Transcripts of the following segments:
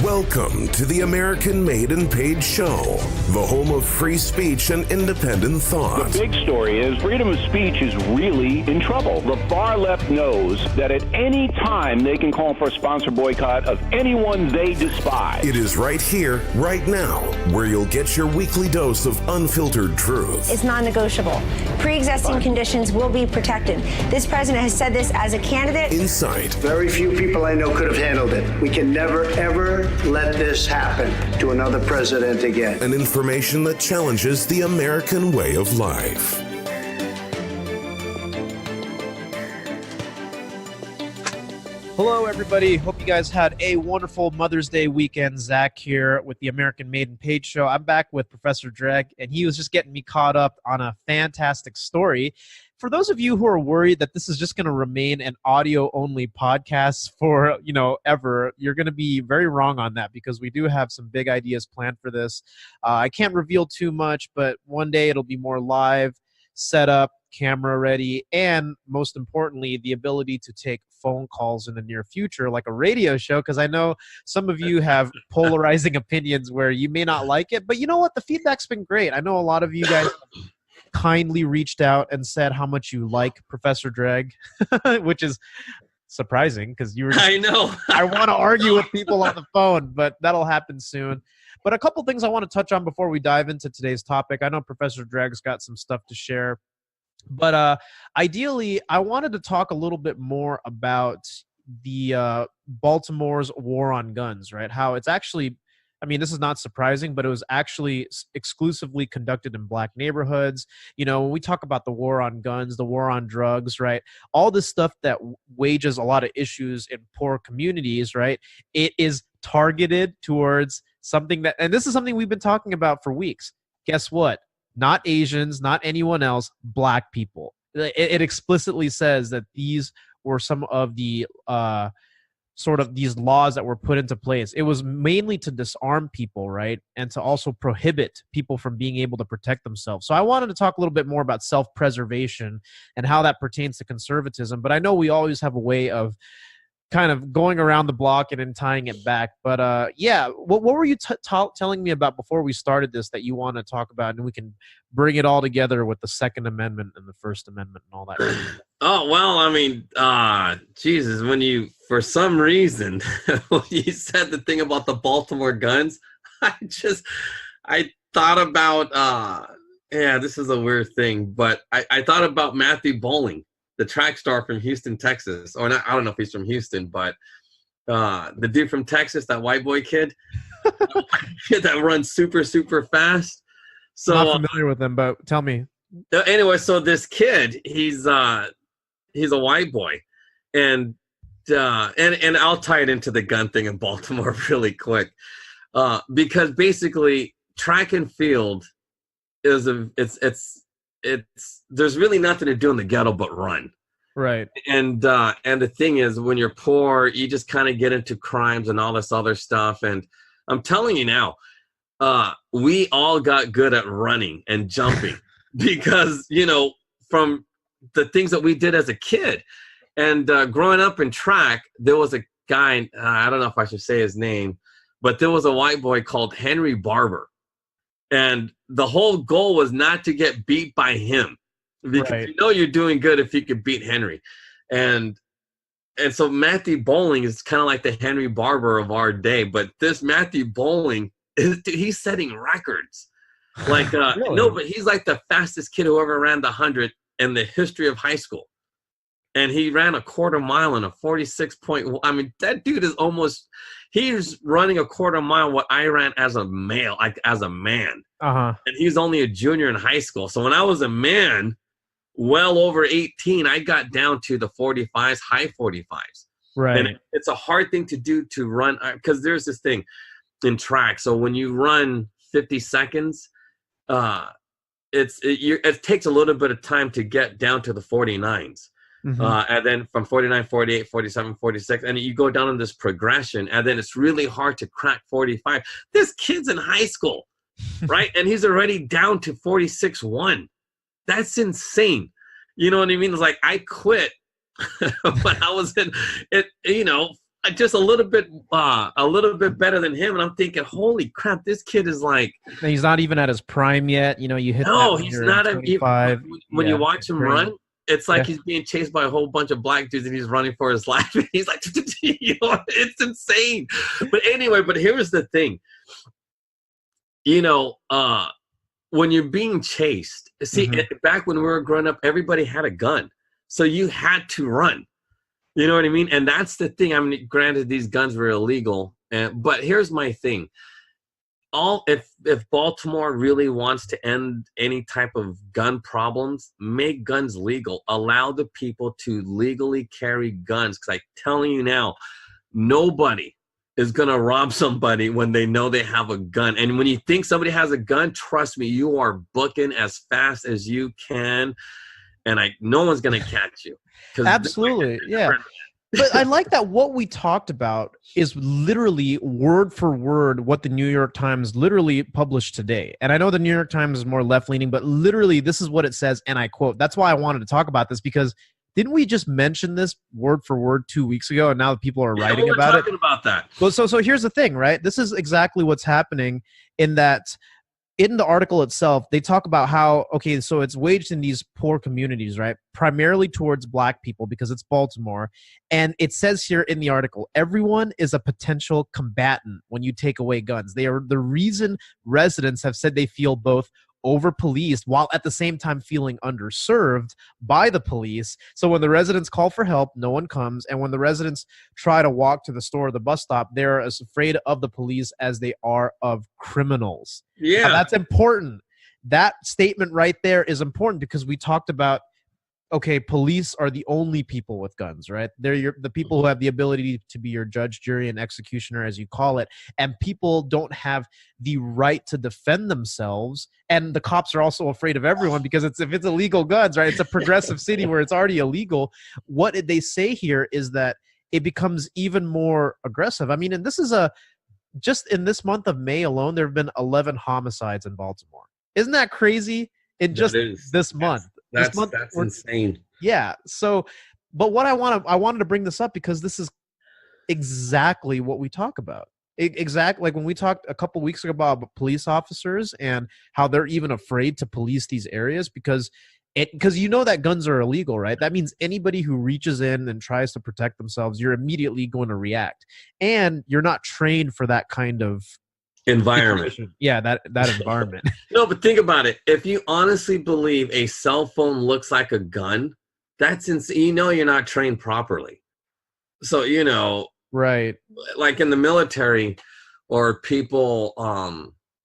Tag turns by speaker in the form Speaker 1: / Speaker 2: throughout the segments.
Speaker 1: Welcome to the American Made and Paid Show, the home of free speech and independent thought.
Speaker 2: The big story is freedom of speech is really in trouble. The far left knows that at any time they can call for a sponsor boycott of anyone they despise.
Speaker 1: It is right here, right now, where you'll get your weekly dose of unfiltered truth.
Speaker 3: It's non-negotiable. Pre-existing conditions will be protected. This president has said this as a candidate.
Speaker 1: Insight.
Speaker 4: Very few people I know could have handled it. We can never, ever let this happen to another president again.
Speaker 1: And information that challenges the American way of life.
Speaker 5: Hello, everybody. Hope you guys had a wonderful Mother's Day weekend. Zach here with the American Made and Paid Show. I'm back with Professor Dreg, and he was just getting me caught up on a fantastic story. For those of you who are worried that this is just going to remain an audio-only podcast for, ever, you're going to be very wrong on that because we do have some big ideas planned for this. I can't reveal too much, but one day it'll be more live, set up, camera ready, and most importantly, the ability to take phone calls in the near future like a radio show, because I know some of you have polarizing opinions where you may not like it, but you know what? The feedback's been great. I know a lot of you guys kindly reached out and said how much you like Professor Dreg, which is surprising because you were just,
Speaker 6: I know.
Speaker 5: I want to argue with people on the phone, but that'll happen soon. But a couple things I want to touch on before we dive into today's topic. I know Professor Dreg's got some stuff to share. But ideally, I wanted to talk a little bit more about the Baltimore's war on guns, right? How it's actually, this is not surprising, but it was actually exclusively conducted in black neighborhoods. When we talk about the war on guns, the war on drugs, right? All this stuff that wages a lot of issues in poor communities, right? It is targeted towards something that, and this is something we've been talking about for weeks. Guess what? Not Asians, not anyone else, black people. It explicitly says that these were some of the sort of these laws that were put into place. It was mainly to disarm people, right? And to also prohibit people from being able to protect themselves. So I wanted to talk a little bit more about self-preservation and how that pertains to conservatism. But I know we always have a way of kind of going around the block and then tying it back. But what were you telling me about before we started this that you want to talk about, and we can bring it all together with the Second Amendment and the First Amendment and all that?
Speaker 6: Oh, well, Jesus, when you, for some reason, when you said the thing about the Baltimore guns, I thought about, this is a weird thing, but I thought about Matthew Bowling, the track star from Houston, Texas. Or not, I don't know if he's from Houston, but the dude from Texas, that white boy kid, that runs super, super fast. So
Speaker 5: I'm not familiar with him, but tell me.
Speaker 6: Anyway, so this kid, he's a white boy, and I'll tie it into the gun thing in Baltimore really quick, because basically track and field is there's really nothing to do in the ghetto but run.
Speaker 5: Right.
Speaker 6: And the thing is, when you're poor, you just kind of get into crimes and all this other stuff. And I'm telling you now, we all got good at running and jumping because, from the things that we did as a kid. And growing up in track, there was a guy, I don't know if I should say his name, but there was a white boy called Henry Barber. And the whole goal was not to get beat by him, because
Speaker 5: right.
Speaker 6: You're doing good if you could beat Henry. And so Matthew Bowling is kind of like the Henry Barber of our day. But this Matthew Bowling, he's setting records. Like,
Speaker 5: really?
Speaker 6: No, but he's like the fastest kid who ever ran the 100 in the history of high school. And he ran a quarter mile in a 46.1. That dude is he's running a quarter mile what I ran as a male, like as a man.
Speaker 5: Uh-huh.
Speaker 6: And he's only a junior in high school. So when I was a man, well over 18, I got down to the 45s, high 45s.
Speaker 5: Right.
Speaker 6: And it's a hard thing to do to run, because there's this thing in track. So when you run 50 seconds, it takes a little bit of time to get down to the 49s. Mm-hmm. And then from 49, 48, 47, 46, and you go down in this progression, and then it's really hard to crack 45. This kid's in high school, right? And he's already down to 46.1. That's insane. You know what I mean? It's like I quit when I was in it, just a little bit better than him. And I'm thinking, holy crap, this kid is like,
Speaker 5: He's not even at his prime yet. You know, you hit that
Speaker 6: no,
Speaker 5: when
Speaker 6: he's
Speaker 5: you're
Speaker 6: not.
Speaker 5: 25.
Speaker 6: When you watch him run, it's like
Speaker 5: Yeah.
Speaker 6: he's being chased by a whole bunch of black dudes and he's running for his life. And he's like, you know, it's insane. But anyway, but here's the thing. You know, when you're being chased, see, back when we were growing up, everybody had a gun. So you had to run. You know what I mean? And that's the thing. I mean, granted, these guns were illegal. But here's my thing. If Baltimore really wants to end any type of gun problems, make guns legal. Allow the people to legally carry guns. Because I'm telling you now, nobody is going to rob somebody when they know they have a gun. And when you think somebody has a gun, trust me, you are booking as fast as you can. And no one's going to catch you.
Speaker 5: Absolutely, yeah. But I like that what we talked about is literally word for word what the New York Times literally published today. And I know the New York Times is more left-leaning, but literally this is what it says, and I quote. That's why I wanted to talk about this, because didn't we just mention this word for word 2 weeks ago, and now people are writing about it?
Speaker 6: We're talking about that.
Speaker 5: Well, so here's the thing, right? This is exactly what's happening in that in the article itself, they talk about how, okay, so it's waged in these poor communities, right? Primarily towards black people because it's Baltimore. And it says here in the article, everyone is a potential combatant when you take away guns. They are the reason residents have said they feel both over-policed while at the same time feeling underserved by the police. So when the residents call for help, no one comes. And when the residents try to walk to the store or the bus stop, they're as afraid of the police as they are of criminals.
Speaker 6: Yeah.
Speaker 5: Now, that's important. That statement right there is important because we talked about, okay, police are the only people with guns, right? They're the people who have the ability to be your judge, jury, and executioner, as you call it. And people don't have the right to defend themselves. And the cops are also afraid of everyone because if it's illegal guns, right? It's a progressive city where it's already illegal. What they say here is that it becomes even more aggressive. I mean, and this is just in this month of May alone, there have been 11 homicides in Baltimore. Isn't that crazy? In just this month.
Speaker 6: That's insane.
Speaker 5: Yeah. So, but what I wanted to bring this up because this is exactly what we talk about. Exactly like when we talked a couple weeks ago about police officers and how they're even afraid to police these areas because you know that guns are illegal, right? That means anybody who reaches in and tries to protect themselves, you're immediately going to react, and you're not trained for that kind of
Speaker 6: environment.
Speaker 5: Yeah, that environment.
Speaker 6: No, but think about it. If you honestly believe a cell phone looks like a gun, that's insane. You know you're not trained properly. So, you know,
Speaker 5: right.
Speaker 6: Like in the military or people,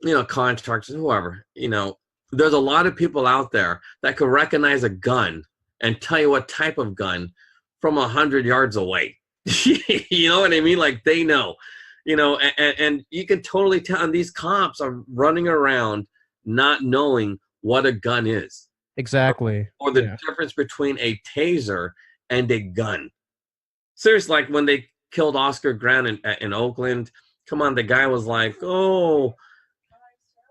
Speaker 6: you know, contractors, whoever, you know, there's a lot of people out there that could recognize a gun and tell you what type of gun from 100 yards away. You know what I mean? Like they know. You know, and you can totally tell, and these cops are running around not knowing what a gun is.
Speaker 5: Exactly.
Speaker 6: Or the difference between a taser and a gun. Seriously, like when they killed Oscar Grant in Oakland, come on, the guy was like, oh,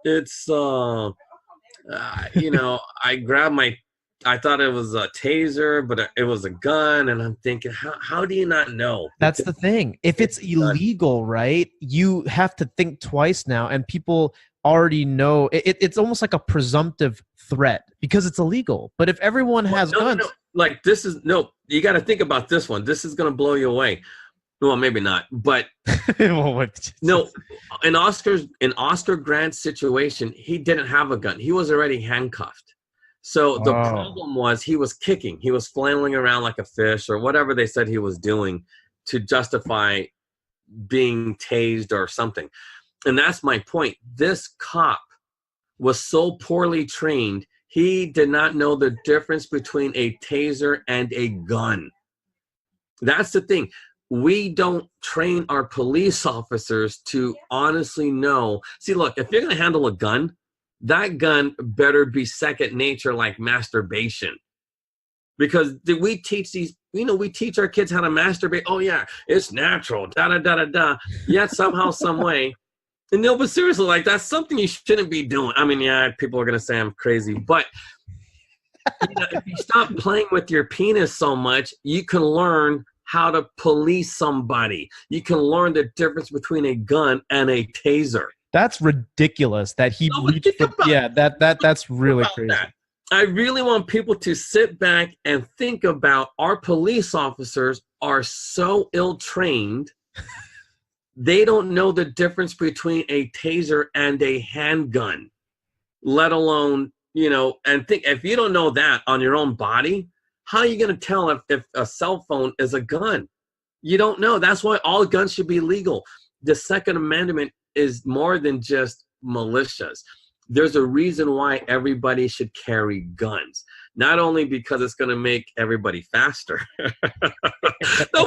Speaker 6: it's, you know, I thought it was a taser, but it was a gun. And I'm thinking, how do you not know?
Speaker 5: That's the thing. If it's illegal, right, you have to think twice now. And people already know. It's almost like a presumptive threat because it's illegal. But if everyone has guns.
Speaker 6: No. Like this is, you got to think about this one. This is going to blow you away. Well, maybe not. But no, in Oscar Grant's situation, he didn't have a gun. He was already handcuffed. So the problem was he was kicking. He was flailing around like a fish or whatever they said he was doing to justify being tased or something. And that's my point. This cop was so poorly trained, he did not know the difference between a taser and a gun. That's the thing. We don't train our police officers to honestly know. See, look, if you're going to handle a gun, that gun better be second nature like masturbation. Because we teach these, we teach our kids how to masturbate. Oh, yeah, it's natural, da-da-da-da-da. Yet somehow, some way. And no, but seriously, like, that's something you shouldn't be doing. I mean, yeah, people are going to say I'm crazy. But if you stop playing with your penis so much, you can learn how to police somebody. You can learn the difference between a gun and a taser.
Speaker 5: That's ridiculous that he reached for, that's really crazy.
Speaker 6: That. I really want people to sit back and think about our police officers are so ill-trained. They don't know the difference between a taser and a handgun, let alone, and think if you don't know that on your own body, how are you going to tell if a cell phone is a gun? You don't know. That's why all guns should be legal. The Second Amendment is more than just militias. There's a reason why everybody should carry guns. Not only because it's going to make everybody faster. No,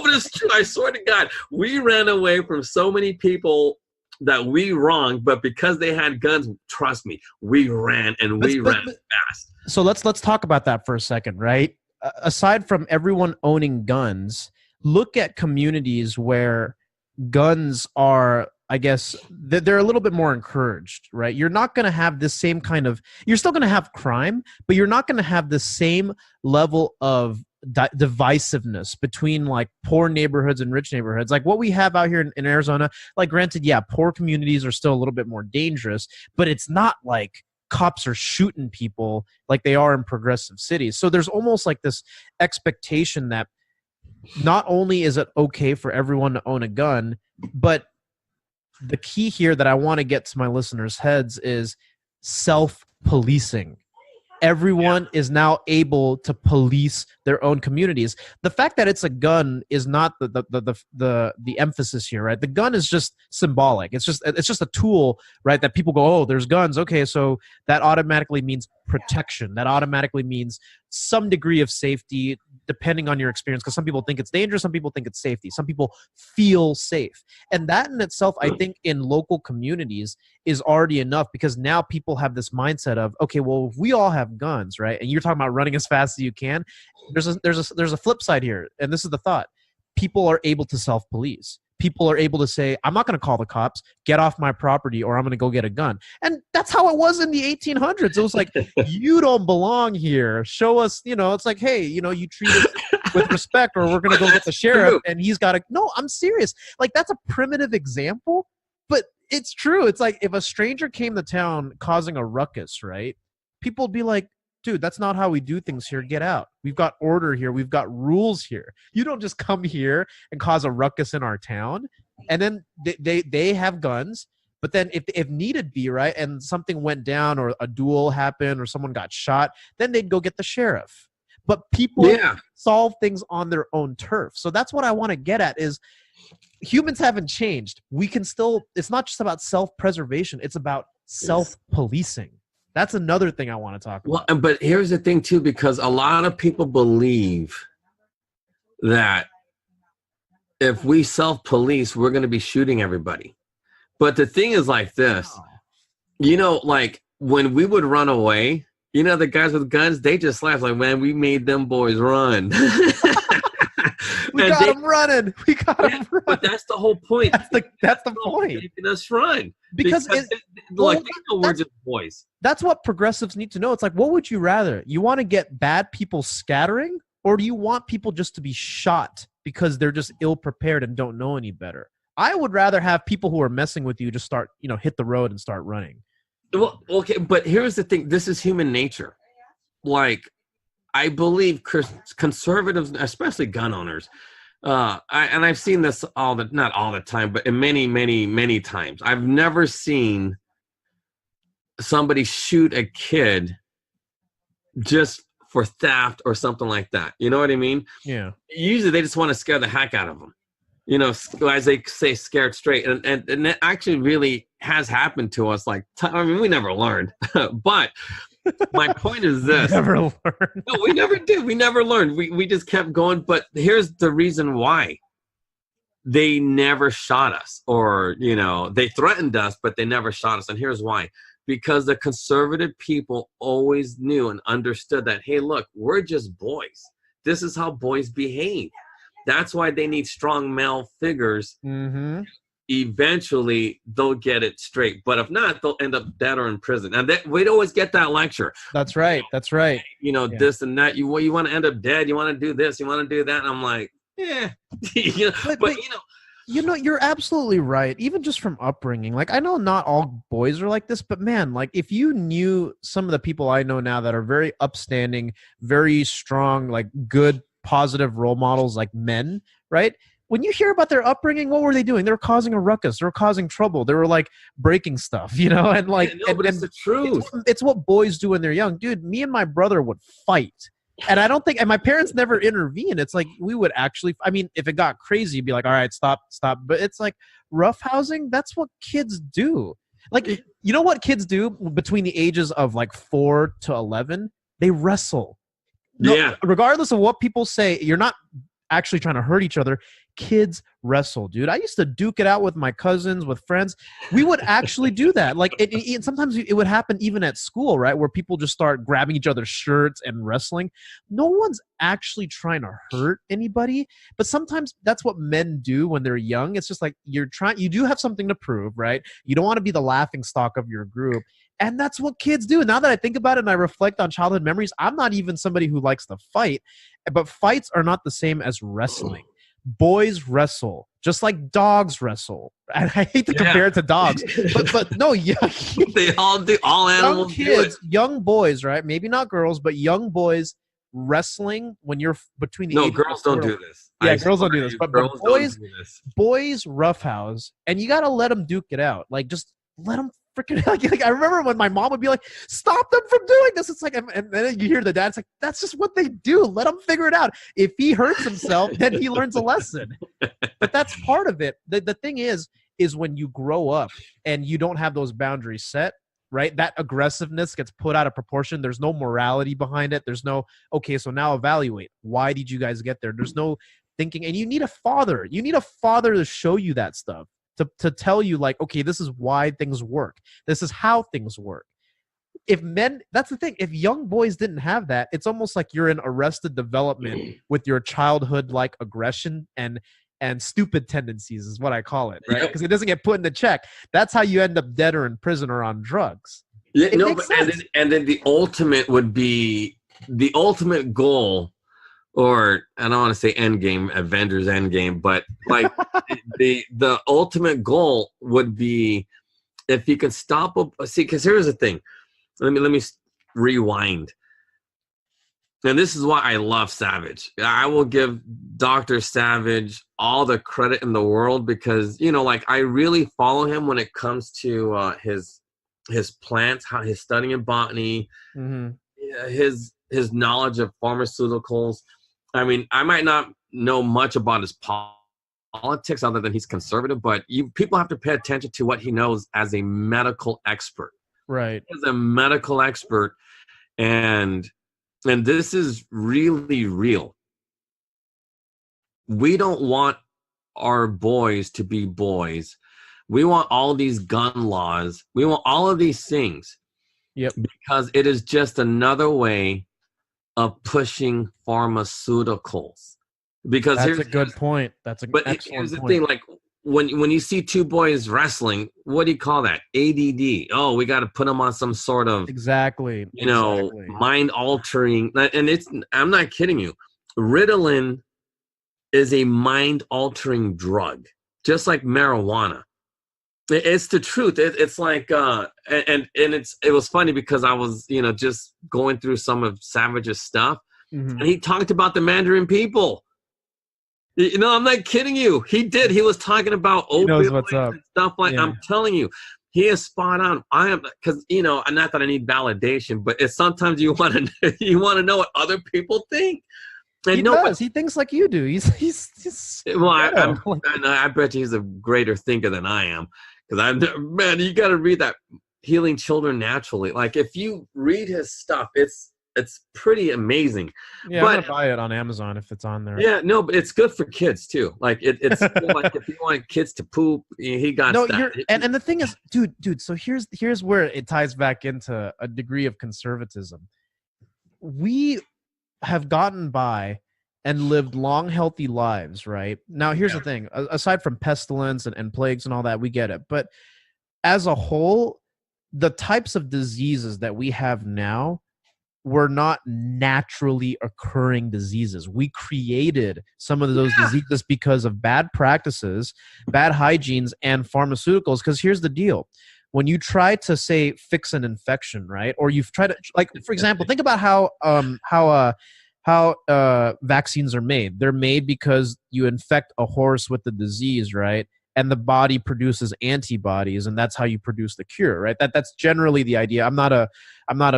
Speaker 6: but it's true. I swear to God, we ran away from so many people that we wronged, but because they had guns, trust me, we ran and we ran fast.
Speaker 5: So let's talk about that for a second, right? Aside from everyone owning guns, look at communities where guns are, I guess, they're a little bit more encouraged, right? You're not going to have this same kind of, you're still going to have crime, but you're not going to have the same level of divisiveness between like poor neighborhoods and rich neighborhoods. Like what we have out here in Arizona, like granted, yeah, poor communities are still a little bit more dangerous, but it's not like cops are shooting people like they are in progressive cities. So there's almost like this expectation that not only is it okay for everyone to own a gun, but the key here that I want to get to my listeners' heads is self-policing. Everyone is now able to police their own communities. The fact that it's a gun is not the emphasis here, right? The gun is just symbolic. It's just a tool, right? That people go, oh, there's guns. Okay, so that automatically means protection. That automatically means some degree of safety, depending on your experience. Because some people think it's dangerous, some people think it's safety, some people feel safe, and that in itself, I think, in local communities is already enough. Because now people have this mindset of, okay, well, if we all have guns, right? And you're talking about running as fast as you can. There's a flip side here, and this is the thought: people are able to self-police. People are able to say, I'm not going to call the cops, get off my property, or I'm going to go get a gun. And that's how it was in the 1800s. It was like, you don't belong here. Show us, it's like, hey, you treat us with respect, or we're going to go get the sheriff, and he's got to. No, I'm serious. Like, that's a primitive example, but it's true. It's like if a stranger came to town causing a ruckus, right? People would be like, dude, that's not how we do things here. Get out. We've got order here. We've got rules here. You don't just come here and cause a ruckus in our town. And then they have guns. But then if needed be, right, and something went down or a duel happened or someone got shot, then they'd go get the sheriff. But people solve things on their own turf. So that's what I want to get at is humans haven't changed. We can still – it's not just about self-preservation. It's about self-policing. That's another thing I want to talk about.
Speaker 6: Well, but here's the thing, too, because a lot of people believe that if we self-police, we're going to be shooting everybody. But the thing is like this, like when we would run away, the guys with guns, they just laugh like, man, we made them boys run.
Speaker 5: We got them running. We got them running.
Speaker 6: But that's the whole point.
Speaker 5: That's the point.
Speaker 6: Making us run.
Speaker 5: Because
Speaker 6: we're just boys.
Speaker 5: That's what progressives need to know. It's like, what would you rather? You want to get bad people scattering, or do you want people just to be shot because they're just ill-prepared and don't know any better? I would rather have people who are messing with you just start, hit the road and start running.
Speaker 6: Well, okay, but here's the thing. This is human nature. Like, I believe conservatives, especially gun owners, and I've seen this not all the time, but in many, many, many times. I've never seen somebody shoot a kid just for theft or something like that. You know what I mean?
Speaker 5: Yeah.
Speaker 6: Usually they just want to scare the heck out of them. As they say, scared straight. And it actually really has happened to us. We never learned. But my point is this.
Speaker 5: Never learned.
Speaker 6: No, we never did. We never learned. We just kept going. But here's the reason why. They never shot us, or, they threatened us, but they never shot us. And here's why. Because the conservative people always knew and understood that, hey, look, we're just boys. This is how boys behave. That's why they need strong male figures. Mm-hmm. Eventually, they'll get it straight. But if not, they'll end up dead or in prison. And we'd always get that lecture.
Speaker 5: That's right. That's right.
Speaker 6: This and that. You want to end up dead. You want to do this. You want to do that. And I'm like, but
Speaker 5: you're absolutely right. Even just from upbringing, like I know not all boys are like this, but man, like if you knew some of the people I know now that are very upstanding, very strong, like good, positive role models, like men, right? When you hear about their upbringing, what were they doing? They were causing a ruckus. They were causing trouble. They were like breaking stuff, and like,
Speaker 6: but it's the truth.
Speaker 5: It's what boys do when they're young, dude. Me and my brother would fight. And I don't think, and my parents never intervened. It's like we would actually, I mean, if it got crazy, you'd be like, all right, stop. But it's like roughhousing, that's what kids do. Like, you know what kids do between the ages of like 4 to 11? They wrestle. No, regardless of what people say, you're not actually trying to hurt each other. Kids wrestle, dude. I used to duke it out with my cousins, with friends. We would actually do that. Like, sometimes it would happen even at school, right? Where people just start grabbing each other's shirts and wrestling. No one's actually trying to hurt anybody, but sometimes that's what men do when they're young. It's just like you do have something to prove, right? You don't want to be the laughing stock of your group. And that's what kids do. Now that I think about it and I reflect on childhood memories, I'm not even somebody who likes to fight, but fights are not the same as wrestling. Boys wrestle just like dogs wrestle. And I hate to compare it to dogs, but no,
Speaker 6: they all do. All animals do it.
Speaker 5: Young boys, right? Maybe not girls, but young boys wrestling when you're between the ages
Speaker 6: girls don't do this.
Speaker 5: Yeah, girls don't do this, but boys roughhouse, and you got to let them duke it out. Like, just let them freaking like I remember when my mom would be like, stop them from doing this. It's like, and then you hear the dad, it's like, that's just what they do. Let him figure it out. If he hurts himself, then he learns a lesson. But that's part of it. The thing is when you grow up and you don't have those boundaries set, right? That aggressiveness gets put out of proportion. There's no morality behind it. There's no, okay, so now evaluate. Why did you guys get there? There's no thinking. And you need a father. You need a father to show you that stuff. To tell you, like, okay, this is why things work. This is how things work. That's the thing. If young boys didn't have that, it's almost like you're in arrested development with your childhood-like aggression and stupid tendencies is what I call it, right? Because it doesn't get put into check. That's how you end up dead or in prison or on drugs.
Speaker 6: Yeah, and then the ultimate would be the ultimate goal. Or I don't want to say Endgame, Avengers Endgame, but like the ultimate goal would be if you could stop. See, because here's the thing. Let me rewind. And this is why I love Savage. I will give Dr. Savage all the credit in the world because like I really follow him when it comes to his plants, how his studying in botany, his knowledge of pharmaceuticals. I mean, I might not know much about his politics other than he's conservative, but people have to pay attention to what he knows as a medical expert.
Speaker 5: Right.
Speaker 6: As a medical expert, and this is really real. We don't want our boys to be boys. We want all these gun laws. We want all of these things.
Speaker 5: Yep.
Speaker 6: Because it is just another way of pushing pharmaceuticals. Because
Speaker 5: that's a good point. That's an excellent
Speaker 6: here's the
Speaker 5: point.
Speaker 6: thing, like when you see two boys wrestling, what do you call that? ADD. Oh, we got to put them on some sort of
Speaker 5: exactly
Speaker 6: mind altering. And I'm not kidding you. Ritalin is a mind altering drug, just like marijuana. It's the truth. It's like, it was funny because I was, just going through some of Savage's stuff, and he talked about the Mandarin people. I'm not kidding you. He did. He was talking about opioids and stuff like. I'm telling you, he is spot on. I am because not that I need validation, but it's sometimes you want to know what other people think. And
Speaker 5: he does. He thinks like you do. He's
Speaker 6: well. I bet you he's a greater thinker than I am. Because you got to read that Healing Children Naturally. Like if you read his stuff, it's pretty amazing.
Speaker 5: Yeah, I'm gonna buy it on Amazon if it's on there.
Speaker 6: Yeah, no, but it's good for kids too. Like it's like if you want kids to poop, he got that.
Speaker 5: And the thing is, dude. So here's where it ties back into a degree of conservatism. We have gotten by and lived long, healthy lives, right? Now, here's the thing. Aside from pestilence and plagues and all that, we get it. But as a whole, the types of diseases that we have now were not naturally occurring diseases. We created some of those diseases because of bad practices, bad hygienes, and pharmaceuticals. Because here's the deal. When you try to, say, fix an infection, right? Or you've tried to, like, for example, think about how vaccines are made. They're made because you infect a horse with the disease, right? And the body produces antibodies, and that's how you produce the cure, right? That's generally the idea. I'm not a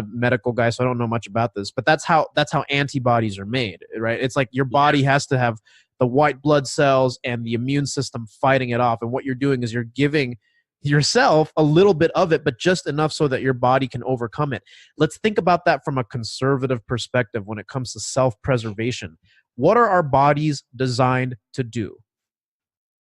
Speaker 5: medical guy, so I don't know much about this, but that's how antibodies are made, right? It's like your body has to have the white blood cells and the immune system fighting it off. And what you're doing is you're giving yourself a little bit of it, but just enough so that your body can overcome it. Let's think about that from a conservative perspective when it comes to self-preservation. What are our bodies designed to do?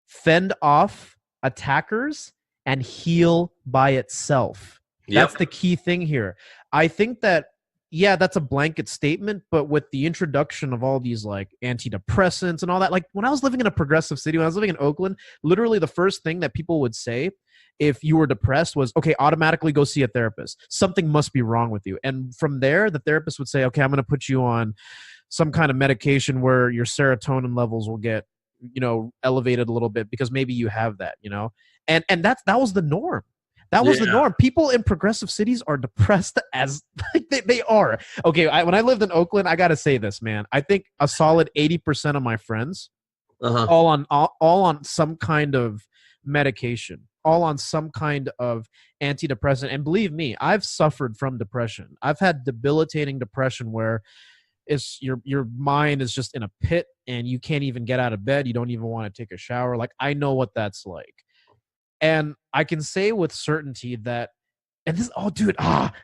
Speaker 5: Fend off attackers and heal by itself. That's the key thing here. I think that, yeah, that's a blanket statement, but with the introduction of all these like antidepressants and all that, like when I was living in a progressive city, when I was living in Oakland, literally the first thing that people would say if you were depressed was, okay, automatically go see a therapist. Something must be wrong with you. And from there, the therapist would say, okay, I'm going to put you on some kind of medication where your serotonin levels will get, elevated a little bit because maybe you have that, and that was the norm. That was the norm. People in progressive cities are depressed as they are. Okay, when I lived in Oakland, I got to say this, man. I think a solid 80% of my friends, all on some kind of medication, all on some kind of antidepressant. And believe me, I've suffered from depression. I've had debilitating depression where it's your mind is just in a pit and you can't even get out of bed. You don't even want to take a shower. Like, I know what that's like. And I can say with certainty that, and this, oh dude,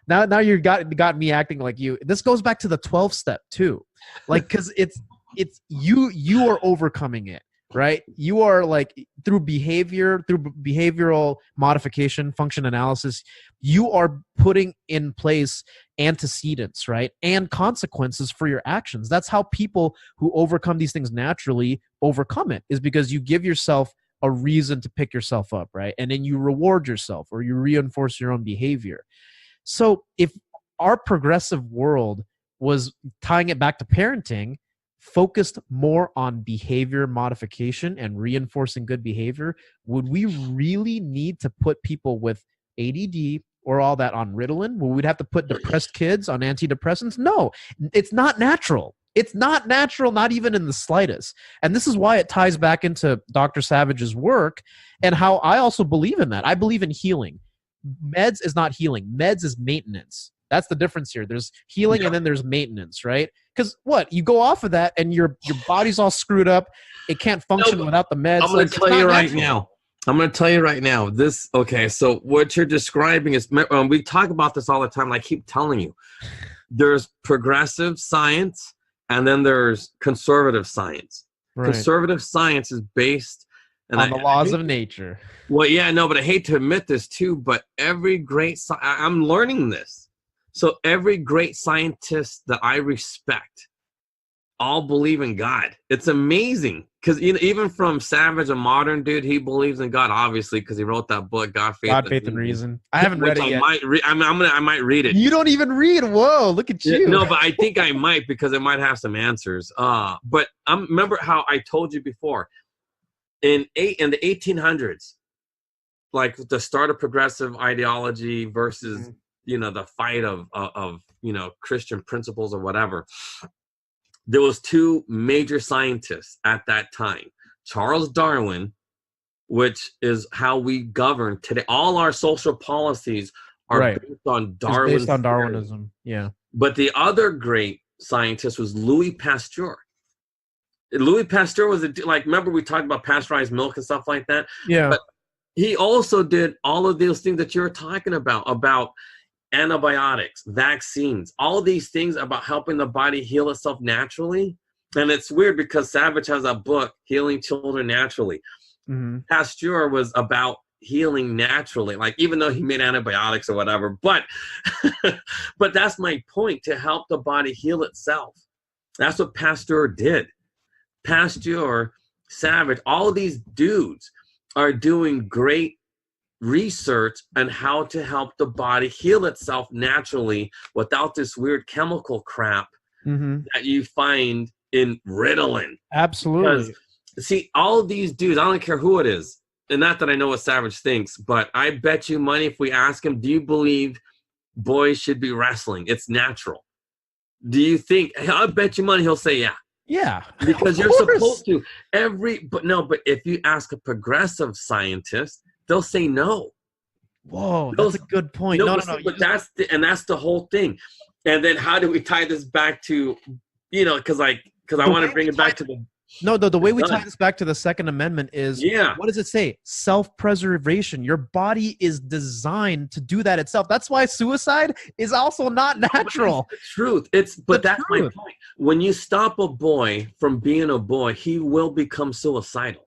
Speaker 5: now you got me acting like you. This goes back to the 12 step too. Like, cause it's you are overcoming it, right? You are like through behavioral modification, function analysis, you are putting in place antecedents, right? And consequences for your actions. That's how people who overcome these things naturally overcome it, is because you give yourself a reason to pick yourself up, right? And then you reward yourself or you reinforce your own behavior. So if our progressive world was, tying it back to parenting, focused more on behavior modification and reinforcing good behavior, would we really need to put people with ADD or all that on Ritalin? Would we have to put depressed kids on antidepressants? No, it's not natural. It's not natural, not even in the slightest. And this is why it ties back into Dr. Savage's work and how I also believe in that. I believe in healing. Meds is not healing. Meds is maintenance. That's the difference here. There's healing and then there's maintenance, right? Because what? You go off of that and your body's all screwed up. It can't function without the meds.
Speaker 6: I'm going to tell you right now. I'm going to tell you right now. So what you're describing is, we talk about this all the time. And I keep telling you, there's progressive science and then there's conservative science. Right. Conservative science is based
Speaker 5: on the laws of nature.
Speaker 6: Well, yeah, no, but I hate to admit this too, but every great, I'm learning this. So every great scientist that I respect all believe in God. It's amazing because even from Savage, a modern dude, he believes in God, obviously, because he wrote that book, God, Faith, and Reason.
Speaker 5: I haven't read it yet.
Speaker 6: I might read it.
Speaker 5: You don't even read. Whoa, look at you.
Speaker 6: No, but I think I might because it might have some answers. But remember how I told you before, in the 1800s, like the start of progressive ideology versus the fight of Christian principles or whatever. There was two major scientists at that time. Charles Darwin, which is how we govern today. All our social policies are based on Darwin.
Speaker 5: Based on Darwinism, yeah.
Speaker 6: But the other great scientist was Louis Pasteur. Louis Pasteur was remember we talked about pasteurized milk and stuff like that?
Speaker 5: Yeah.
Speaker 6: But he also did all of those things that you're talking about antibiotics, vaccines, all of these things about helping the body heal itself naturally. And it's weird because Savage has a book, Healing Children Naturally. Mm-hmm. Pasteur was about healing naturally, like even though he made antibiotics or whatever. But but that's my point, to help the body heal itself. That's what Pasteur did. Pasteur, Savage, all of these dudes are doing great research on how to help the body heal itself naturally without this weird chemical crap that you find in Ritalin.
Speaker 5: Absolutely.
Speaker 6: Because, see, all of these dudes, I don't care who it is, and not that I know what Savage thinks, but I bet you money if we ask him, do you believe boys should be wrestling? It's natural. Do you think, I bet you money he'll say yeah.
Speaker 5: Yeah.
Speaker 6: Because you're supposed to. But if you ask a progressive scientist, they'll say no.
Speaker 5: Whoa, that's a good point. No.
Speaker 6: But that's the whole thing. And then how do we tie this back to, because I want to bring it back to the
Speaker 5: way we tie this back to the Second Amendment is, what does it say? Self-preservation. Your body is designed to do that itself. That's why suicide is also not natural.
Speaker 6: It's the truth. That's my point. When you stop a boy from being a boy, he will become suicidal.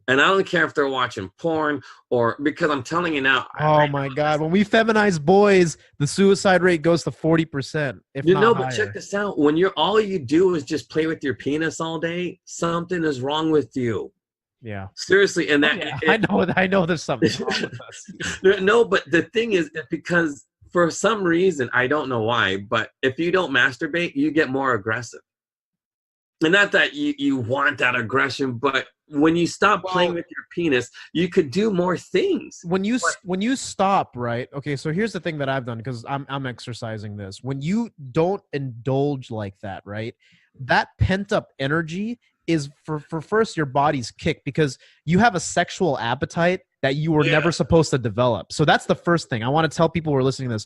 Speaker 6: And I don't care if they're watching porn or, because I'm telling you now.
Speaker 5: Oh my God. When we feminize boys, the suicide rate goes to 40%.
Speaker 6: But check this out. When all you do is just play with your penis all day, something is wrong with you.
Speaker 5: Yeah.
Speaker 6: Seriously. And
Speaker 5: I know there's something wrong with us.
Speaker 6: No, but the thing is, because for some reason, I don't know why, but if you don't masturbate, you get more aggressive. And not that you want that aggression, but when you stop playing with your penis, you could do more things.
Speaker 5: When you stop, right? Okay, so here's the thing that I've done, because I'm exercising this. When you don't indulge like that, right? That pent up energy is for first your body's kicked, because you have a sexual appetite that you were never supposed to develop. So that's the first thing I want to tell people who are listening to this.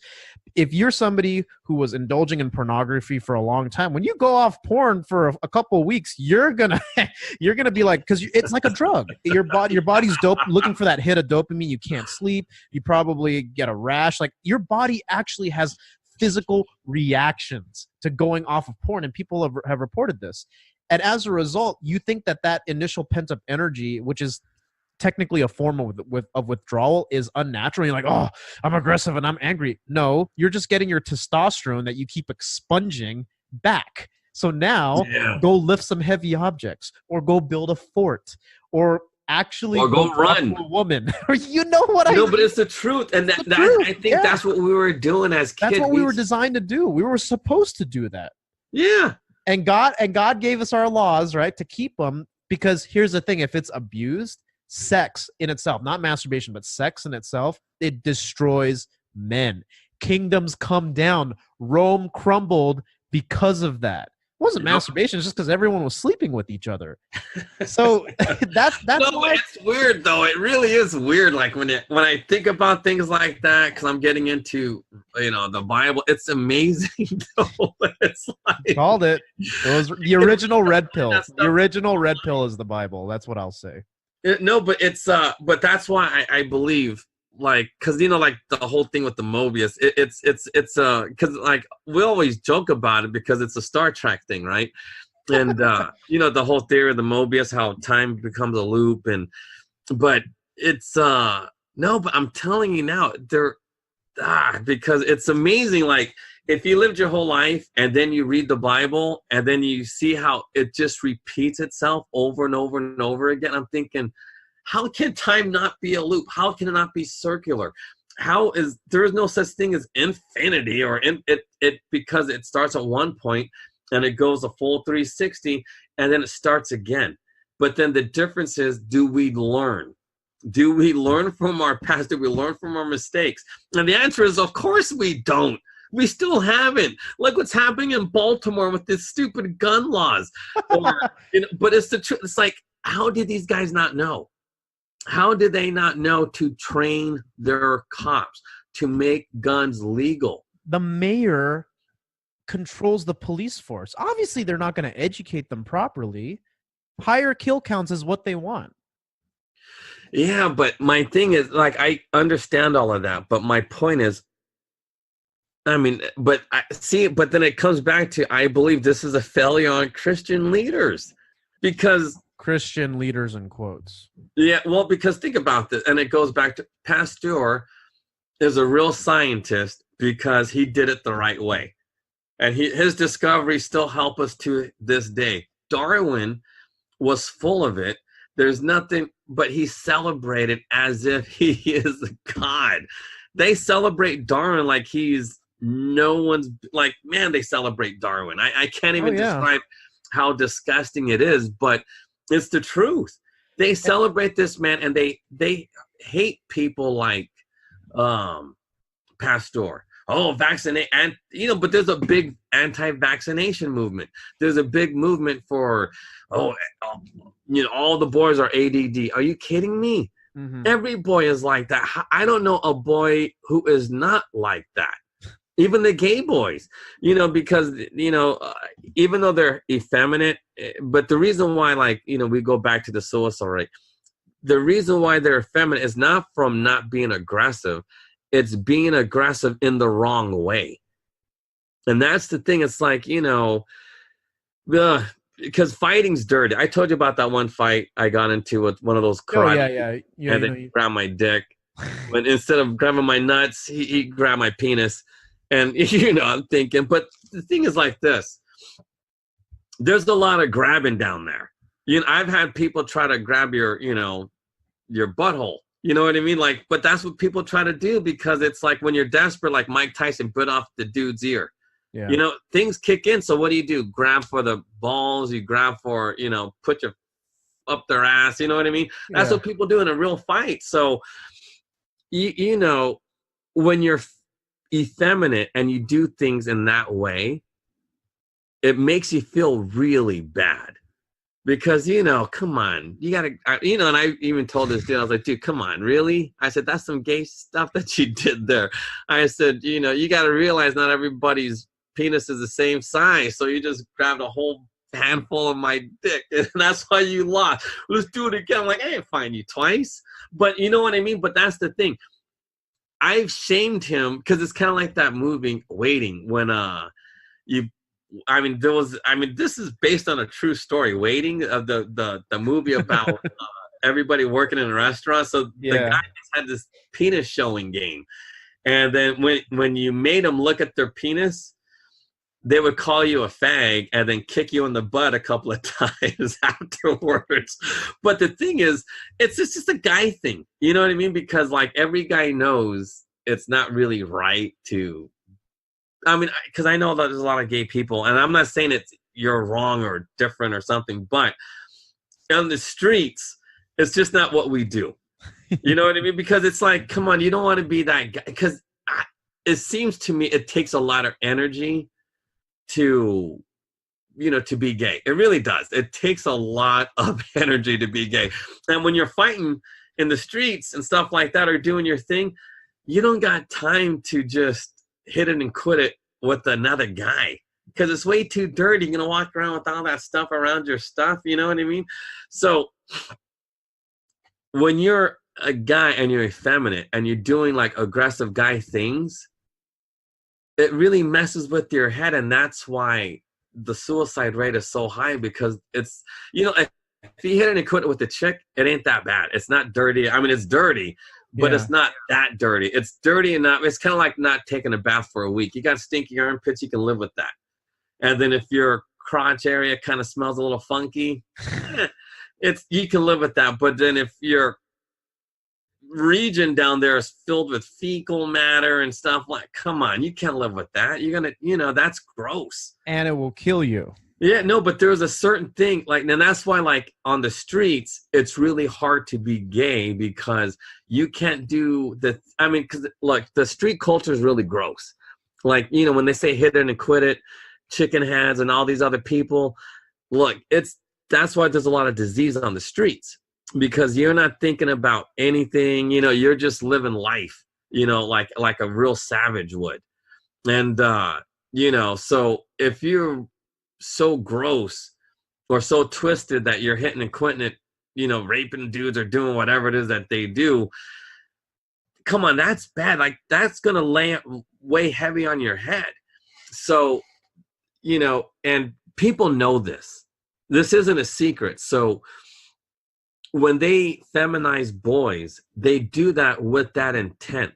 Speaker 5: If you're somebody who was indulging in pornography for a long time, when you go off porn for a couple of weeks, you're gonna be like, because it's like a drug. Your body's looking for that hit of dopamine. You can't sleep. You probably get a rash. Like, your body actually has physical reactions to going off of porn, and people have reported this. And as a result, you think that initial pent up energy, which is technically a form of withdrawal, is unnatural. You're like, oh, I'm aggressive and I'm angry. No, you're just getting your testosterone that you keep expunging back. So now go lift some heavy objects, or go build a fort, or actually
Speaker 6: go run
Speaker 5: to a woman. You know what I mean?
Speaker 6: No, but it's the truth. And I think that's what we were doing as kids.
Speaker 5: That's what we were designed to do. We were supposed to do that.
Speaker 6: Yeah.
Speaker 5: And God gave us our laws, right, to keep them, because here's the thing. If it's abused, sex in itself, not masturbation, but sex in itself, it destroys men. Kingdoms come down. Rome crumbled because of that. It wasn't masturbation, it's just because everyone was sleeping with each other. So that's why
Speaker 6: it's weird, though. It really is weird. Like when I think about things like that, because I'm getting into the Bible, it's amazing. Though. It's like,
Speaker 5: called it. It was the original red pill. The original red pill is the Bible. That's what I'll say.
Speaker 6: No, but it's but that's why I believe, like, because like the whole thing with the Mobius, it's because like we always joke about it because it's a Star Trek thing, right? And the whole theory of the Mobius, how time becomes a loop, but it's but I'm telling you now, because it's amazing. Like, if you lived your whole life and then you read the Bible and then you see how it just repeats itself over and over and over again, I'm thinking, how can time not be a loop? How can it not be circular? There is no such thing as infinity or it because it starts at one point and it goes a full 360 and then it starts again. But then the difference is, do we learn? Do we learn from our past? Do we learn from our mistakes? And the answer is, of course we don't. We still haven't. Look what's happening in Baltimore with this stupid gun laws. But it's the truth. It's like, how did these guys not know? How did they not know to train their cops to make guns legal?
Speaker 5: The mayor controls the police force. Obviously, they're not going to educate them properly. Higher kill counts is what they want.
Speaker 6: Yeah, but my thing is, like, I understand all of that. But my point is, but then it comes back to, I believe this is a failure on Christian leaders, because
Speaker 5: Christian leaders in quotes.
Speaker 6: Yeah, well, because think about this, and it goes back to Pasteur is a real scientist because he did it the right way, and his discoveries still help us to this day. Darwin was full of it, There's nothing, but he's celebrated as if he is a god. They celebrate Darwin like he's no one's, like, man, they celebrate Darwin. I can't even describe how disgusting it is, but it's the truth. They celebrate this man, and they hate people like Pasteur. Oh, vaccinate, and but there's a big anti-vaccination movement. There's a big movement for all the boys are ADD. Are you kidding me? Mm-hmm. Every boy is like that. I don't know a boy who is not like that. Even the gay boys, because even though they're effeminate, but the reason why, like, we go back to the suicide rate. The reason why they're effeminate is not from not being aggressive. It's being aggressive in the wrong way. And that's the thing. It's like, because fighting's dirty. I told you about that one fight I got into with one of those karate. And then he grabbed my dick. But instead of grabbing my nuts, he grabbed my penis. And, I'm thinking, but the thing is like this. There's a lot of grabbing down there. I've had people try to grab your butthole. You know what I mean? Like, but that's what people try to do, because it's like when you're desperate, like Mike Tyson bit off the dude's ear. Yeah. Things kick in. So what do? Grab for the balls. You grab for, put your up their ass. You know what I mean? That's what people do in a real fight. So, when you're effeminate and you do things in that way, it makes you feel really bad. Because, come on, you got to, and I even told this dude, I was like, dude, come on, really? I said, that's some gay stuff that you did there. I said, you got to realize not everybody's penis is the same size. So you just grabbed a whole handful of my dick, and that's why you lost. Let's do it again. I'm like, I ain't find you twice. This you know what I mean? But that's the thing. I've shamed him, because it's kind of like that movie, Waiting, when this is based on a true story. Waiting, of the movie about everybody working in a restaurant. So the guy had this penis showing game, and then when you made them look at their penis, they would call you a fag and then kick you in the butt a couple of times afterwards. But the thing is, it's just a guy thing. You know what I mean? Because, like, every guy knows it's not really right to. Because I know that there's a lot of gay people, and I'm not saying you're wrong or different or something, but on the streets, it's just not what we do. You know what I mean? Because it's like, come on, you don't want to be that guy. Because it seems to me it takes a lot of energy to be gay. It really does. It takes a lot of energy to be gay. And when you're fighting in the streets and stuff like that, or doing your thing, you don't got time to just hit it and quit it with another guy, because it's way too dirty. You're gonna walk around with all that stuff around your stuff. You know what I mean? So when you're a guy and you're effeminate and you're doing like aggressive guy things, it really messes with your head. And that's why the suicide rate is so high, because it's, if you hit it and quit it with the chick, it ain't that bad. It's not dirty. It's dirty, but it's not that dirty. It's dirty enough. It's kind of like not taking a bath for a week. You got stinky armpits, you can live with that. And then if your crotch area kind of smells a little funky, you can live with that. But then if your region down there is filled with fecal matter and stuff, like, come on, you can't live with that. You're gonna, that's gross.
Speaker 5: And it will kill you.
Speaker 6: Yeah, no, but there's a certain thing, like, and that's why, like, on the streets, it's really hard to be gay, because you can't do because, look, the street culture is really gross. Like, when they say hit it and quit it, chicken heads and all these other people, look, that's why there's a lot of disease on the streets, because you're not thinking about anything, you're just living life, like a real savage would. And, so if you're so gross or so twisted that you're hitting and quitting it, raping dudes or doing whatever it is that they do, come on, that's bad. Like, that's going to lay way heavy on your head. So, and people know this. This isn't a secret. So when they feminize boys, they do that with that intent,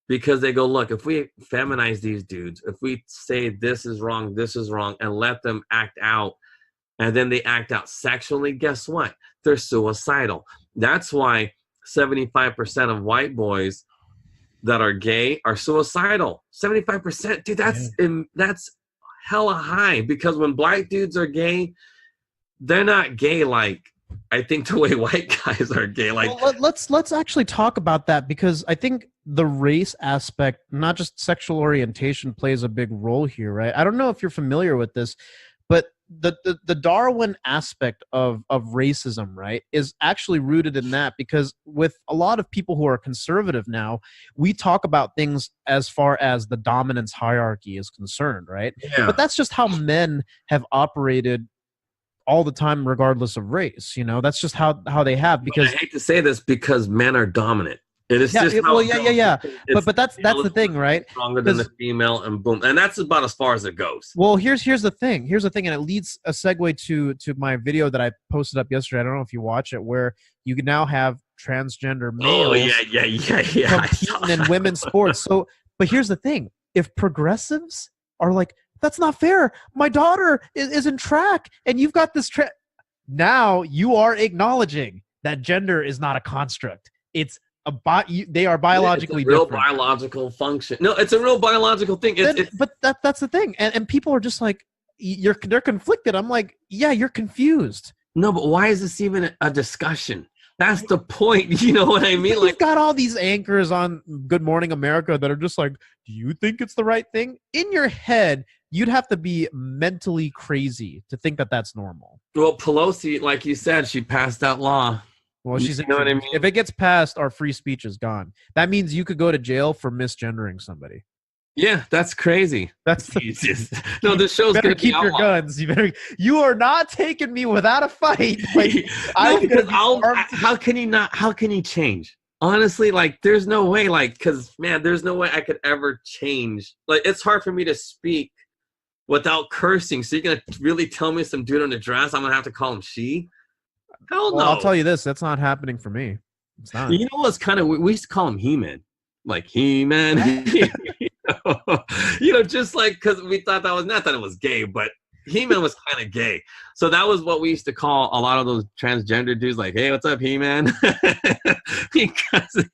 Speaker 6: because they go, look, if we feminize these dudes, if we say this is wrong, and let them act out and then they act out sexually, guess what? They're suicidal. That's why 75% of white boys that are gay are suicidal. 75%, dude, that's hella high, because when black dudes are gay, they're not gay like I think the way white guys are gay. Like,
Speaker 5: well, let's actually talk about that, because I think the race aspect, not just sexual orientation, plays a big role here, right? I don't know if you're familiar with this, but the Darwin aspect of racism, right, is actually rooted in that, because with a lot of people who are conservative now, we talk about things as far as the dominance hierarchy is concerned, right?
Speaker 6: Yeah.
Speaker 5: But that's just how men have operated all the time, regardless of race. You know, that's just how they have. Because
Speaker 6: I hate to say this, because men are dominant. And it's just how
Speaker 5: But that's the thing, right?
Speaker 6: Stronger than the female, and boom, and that's about as far as it goes.
Speaker 5: Well, here's the thing, and it leads a segue to my video that I posted up yesterday. I don't know if you watch it, where you can now have transgender males competing in women's sports. So, but here's the thing: if progressives are like, that's not fair, my daughter is in track, and you've got this now you are acknowledging that gender is not a construct. It's they are biologically
Speaker 6: real
Speaker 5: different.
Speaker 6: Biological function. No, it's a real biological thing.
Speaker 5: But that's the thing, and people are just like, they're conflicted. I'm like, yeah, you're confused.
Speaker 6: No, but why is this even a discussion? That's the point. You know what I mean?
Speaker 5: Like, you've got all these anchors on Good Morning America that are just like, do you think it's the right thing? In your head, you'd have to be mentally crazy to think that that's normal.
Speaker 6: Well, Pelosi, like you said, she passed that law.
Speaker 5: Well,
Speaker 6: you know what I mean?
Speaker 5: If it gets passed, our free speech is gone. That means you could go to jail for misgendering somebody.
Speaker 6: Yeah, that's crazy.
Speaker 5: That's
Speaker 6: no. This show's
Speaker 5: better
Speaker 6: gonna
Speaker 5: keep your guns. You are not taking me without a fight. Like,
Speaker 6: how can he not? How can he change? Honestly, like, there's no way. Like, because man, there's no way I could ever change. Like, it's hard for me to speak without cursing. So you're gonna really tell me some dude on a dress, I'm gonna have to call him she? Hell no.
Speaker 5: Well, I'll tell you this, that's not happening for me. It's not.
Speaker 6: You know what's kind of, we used to call him He-Man. Like, He-Man. You know, just like, because we thought that was, not that it was gay, but He-Man was kind of gay. So that was what we used to call a lot of those transgender dudes, like, hey, what's up, He-Man? Because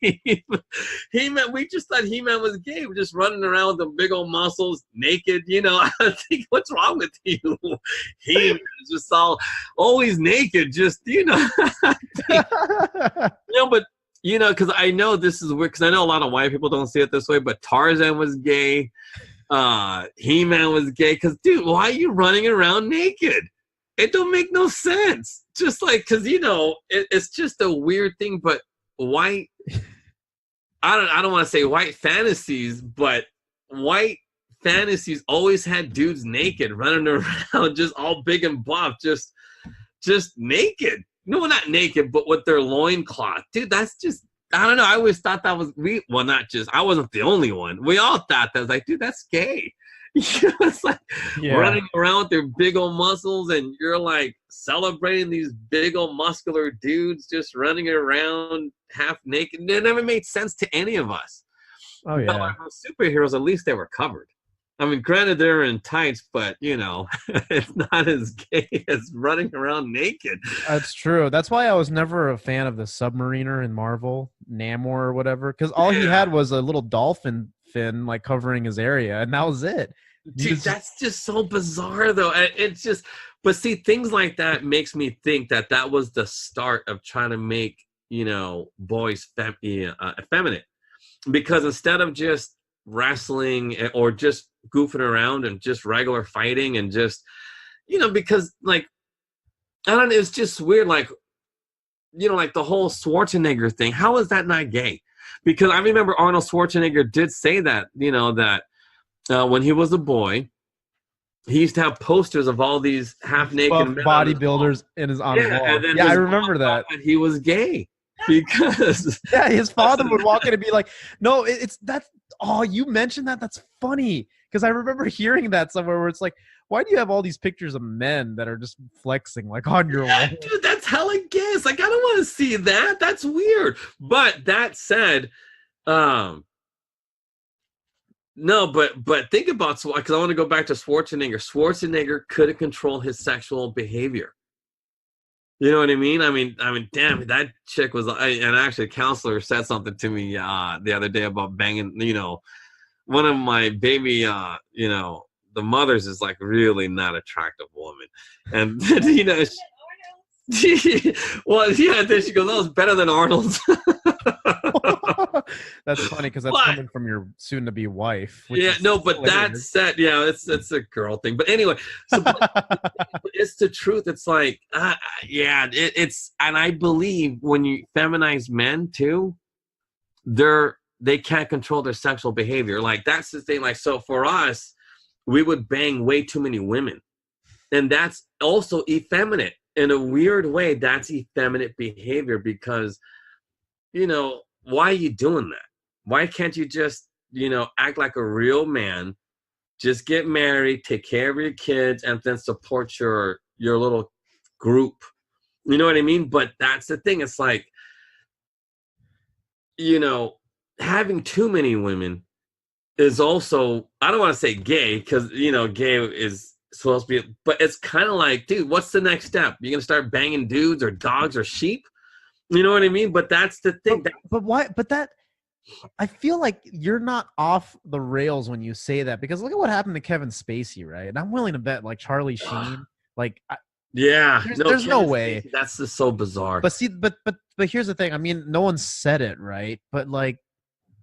Speaker 6: He-Man, we just thought He-Man was gay. We're just running around with the big old muscles, naked, you know. I think, what's wrong with you? He-Man is just always naked, just, you know. But, you know, because I know this is weird, because I know a lot of white people don't see it this way, but Tarzan was gay. He-Man was gay. Because, dude, why are you running around naked? It don't make no sense. Just like, because, you know, it's just a weird thing. But white, I don't want to say white fantasies, but white fantasies always had dudes naked running around, just all big and buff, just naked. No, not naked, but with their loincloth. Dude, that's just, I don't know. I always thought that was, not just, I wasn't the only one. We all thought that. Was like, dude, that's gay. You know, it's like running around with their big old muscles, and you're like celebrating these big old muscular dudes just running around half naked. It never made sense to any of us.
Speaker 5: Oh, yeah.
Speaker 6: But like, superheroes, at least they were covered. I mean, granted, they're in tights, but, you know, it's not as gay as running around naked.
Speaker 5: That's true. That's why I was never a fan of the Submariner in Marvel, Namor or whatever, because all he had was a little dolphin fin, like, covering his area, and that was it.
Speaker 6: Dude, that's just so bizarre, though. It's just, but see, things like that makes me think that was the start of trying to make, you know, boys effeminate. Because instead of just wrestling or just goofing around and just regular fighting and just, you know, because, like, I don't know, it's just weird, like, you know, like the whole Schwarzenegger thing. How is that not gay? Because I remember Arnold Schwarzenegger did say that, you know, that when he was a boy, he used to have posters of all these half-naked
Speaker 5: bodybuilders in his wall.
Speaker 6: And then
Speaker 5: I remember that.
Speaker 6: He was gay. Because
Speaker 5: his father would walk in and be like, no, it's that. Oh, you mentioned that. That's funny, because I remember hearing that somewhere where it's like, why do you have all these pictures of men that are just flexing like on your wall?
Speaker 6: Dude, that's hella gay. It's like, I don't want to see that. That's weird. But that said, No, but think about, because I want to go back to Schwarzenegger. Schwarzenegger couldn't control his sexual behavior. You know what I mean? I mean, damn, that chick was, and actually a counselor said something to me the other day about banging, one of my baby, the mothers is like really not attractive woman. And, well, yeah, then she goes, that was better than Arnold's.
Speaker 5: That's funny because that's coming from your soon-to-be wife.
Speaker 6: Yeah, no, but that's that. Yeah, it's a girl thing. But anyway, so it's the truth. It's like, it's, and I believe when you feminize men too, they can't control their sexual behavior. Like that's the thing. Like, so for us, we would bang way too many women, and that's also effeminate in a weird way. That's effeminate behavior because, why are you doing that? Why can't you just, act like a real man, just get married, take care of your kids, and then support your little group? You know what I mean? But that's the thing. It's like, having too many women is also, I don't want to say gay because, gay is supposed to be, but it's kind of like, dude, what's the next step? You're going to start banging dudes or dogs or sheep? You know what I mean? But that's the thing.
Speaker 5: But why? But that, I feel like you're not off the rails when you say that, because look at what happened to Kevin Spacey, right? And I'm willing to bet, like Charlie Sheen, like, there's no way.
Speaker 6: Spacey, that's just so bizarre.
Speaker 5: But see, but here's the thing. I mean, no one said it, right? But like,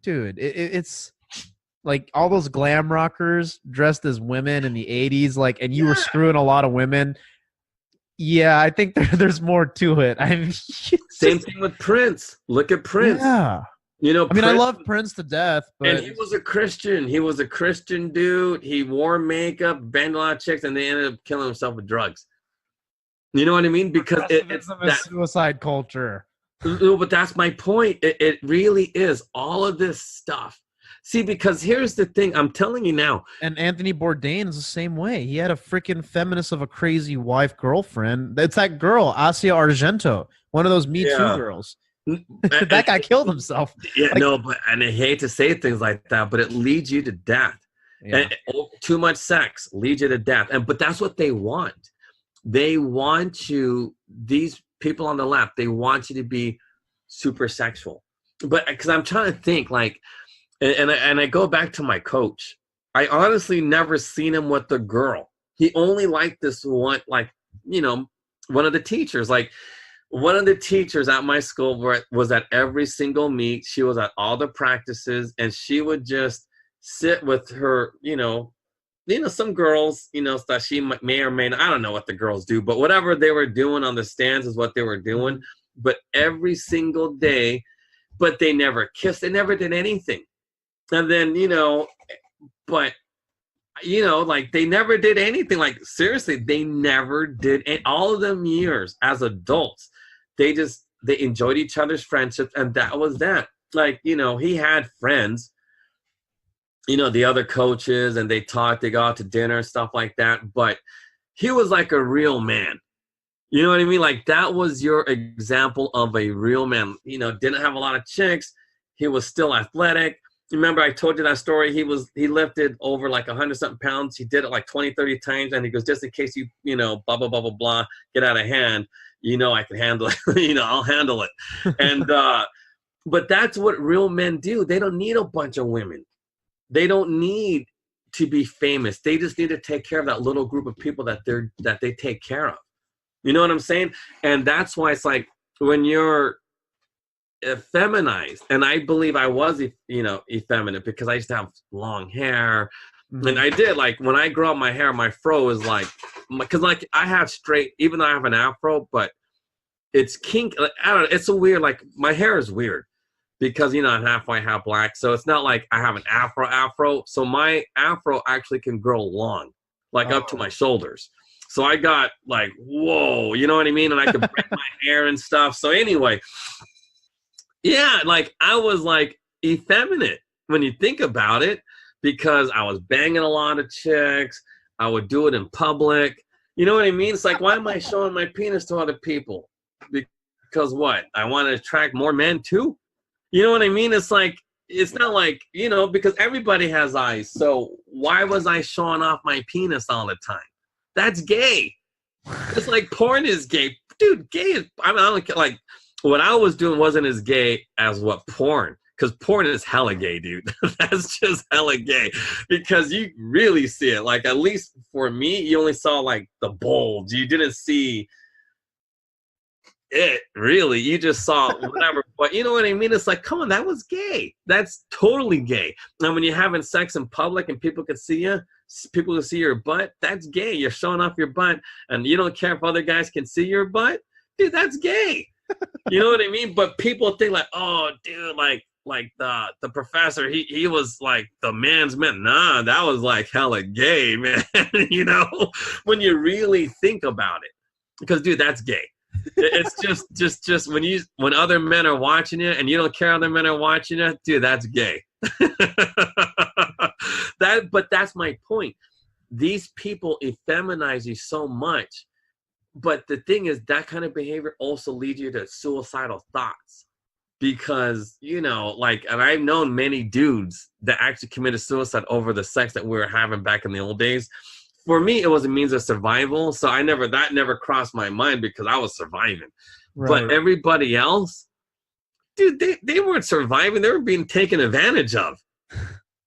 Speaker 5: dude, it's like all those glam rockers dressed as women in the 80s, like, and you were screwing a lot of women. Yeah, I think there's more to it. I mean,
Speaker 6: same thing with Prince. Look at Prince.
Speaker 5: Yeah.
Speaker 6: Prince,
Speaker 5: I love Prince to death, but
Speaker 6: and he was a Christian. He was a Christian dude. He wore makeup, banged a lot of chicks, and they ended up killing himself with drugs. You know what I mean? Because it's
Speaker 5: a suicide culture.
Speaker 6: No, but that's my point. It really is all of this stuff. See, because here's the thing. I'm telling you now.
Speaker 5: And Anthony Bourdain is the same way. He had a freaking feminist of a crazy wife girlfriend. It's that girl, Asia Argento, one of those Me Too girls. That guy killed himself.
Speaker 6: Yeah, and I hate to say things like that, but it leads you to death. Yeah. And too much sex leads you to death. But that's what they want. They want you, these people on the left, they want you to be super sexual. But because I'm trying to think, like, and I go back to my coach. I honestly never seen him with the girl. He only liked this one, like, one of the teachers. Like, one of the teachers at my school was at every single meet. She was at all the practices, and she would just sit with her, some girls, that she may or may not, I don't know what the girls do, but whatever they were doing on the stands is what they were doing. But every single day, but they never kissed. They never did anything. And then, like they never did anything. Like, seriously, they never did. All of them years as adults, they enjoyed each other's friendships. And that was that. Like, he had friends, the other coaches, and they talked, they go out to dinner and stuff like that. But he was like a real man. You know what I mean? Like, that was your example of a real man. Didn't have a lot of chicks. He was still athletic. Remember, I told you that story. He lifted over like 100-something pounds. He did it like 20, 30 times. And he goes, just in case you, blah, blah, blah, blah, blah, get out of hand, I can handle it. I'll handle it. And, but that's what real men do. They don't need a bunch of women. They don't need to be famous. They just need to take care of that little group of people that they take care of. You know what I'm saying? And that's why it's like when you're feminized, and I believe I was, effeminate because I used to have long hair. Mm-hmm. And I did, like, when I grow up my hair, my fro is like, because like I have straight, even though I have an afro, but it's kink. I don't know. It's a weird, like, my hair is weird because, I'm half white, half black. So it's not like I have an afro. So my afro actually can grow long, like up to my shoulders. So I got like, whoa, you know what I mean? And I could break my hair and stuff. So anyway, yeah, like I was like effeminate when you think about it, because I was banging a lot of chicks. I would do it in public. You know what I mean? It's like, why am I showing my penis to other people? Because what? I want to attract more men too? You know what I mean? It's like, it's not like, you know, because everybody has eyes. So why was I showing off my penis all the time? That's gay. It's like porn is gay. Dude, gay is, I mean, I don't care. Like, what I was doing wasn't as gay as what porn. Because porn is hella gay, dude. That's just hella gay. Because you really see it. Like, at least for me, you only saw, like, the bulge. You didn't see it, really. You just saw whatever. But you know what I mean? It's like, come on, that was gay. That's totally gay. Now, when you're having sex in public and people can see you, people can see your butt, that's gay. You're showing off your butt, and you don't care if other guys can see your butt. Dude, that's gay. You know what I mean? But people think like, oh, dude, like the professor, he was like the man's man. Nah, that was like hella gay, man. You know, when you really think about it, because dude, that's gay. It's just when other men are watching you and you don't care other men are watching you, dude, that's gay. But that's my point. These people effeminize you so much. But the thing is, that kind of behavior also leads you to suicidal thoughts. Because, you know, like, and I've known many dudes that actually committed suicide over the sex that we were having back in the old days. For me, it was a means of survival. So that never crossed my mind because I was surviving. Right. But everybody else, dude, they weren't surviving. They were being taken advantage of.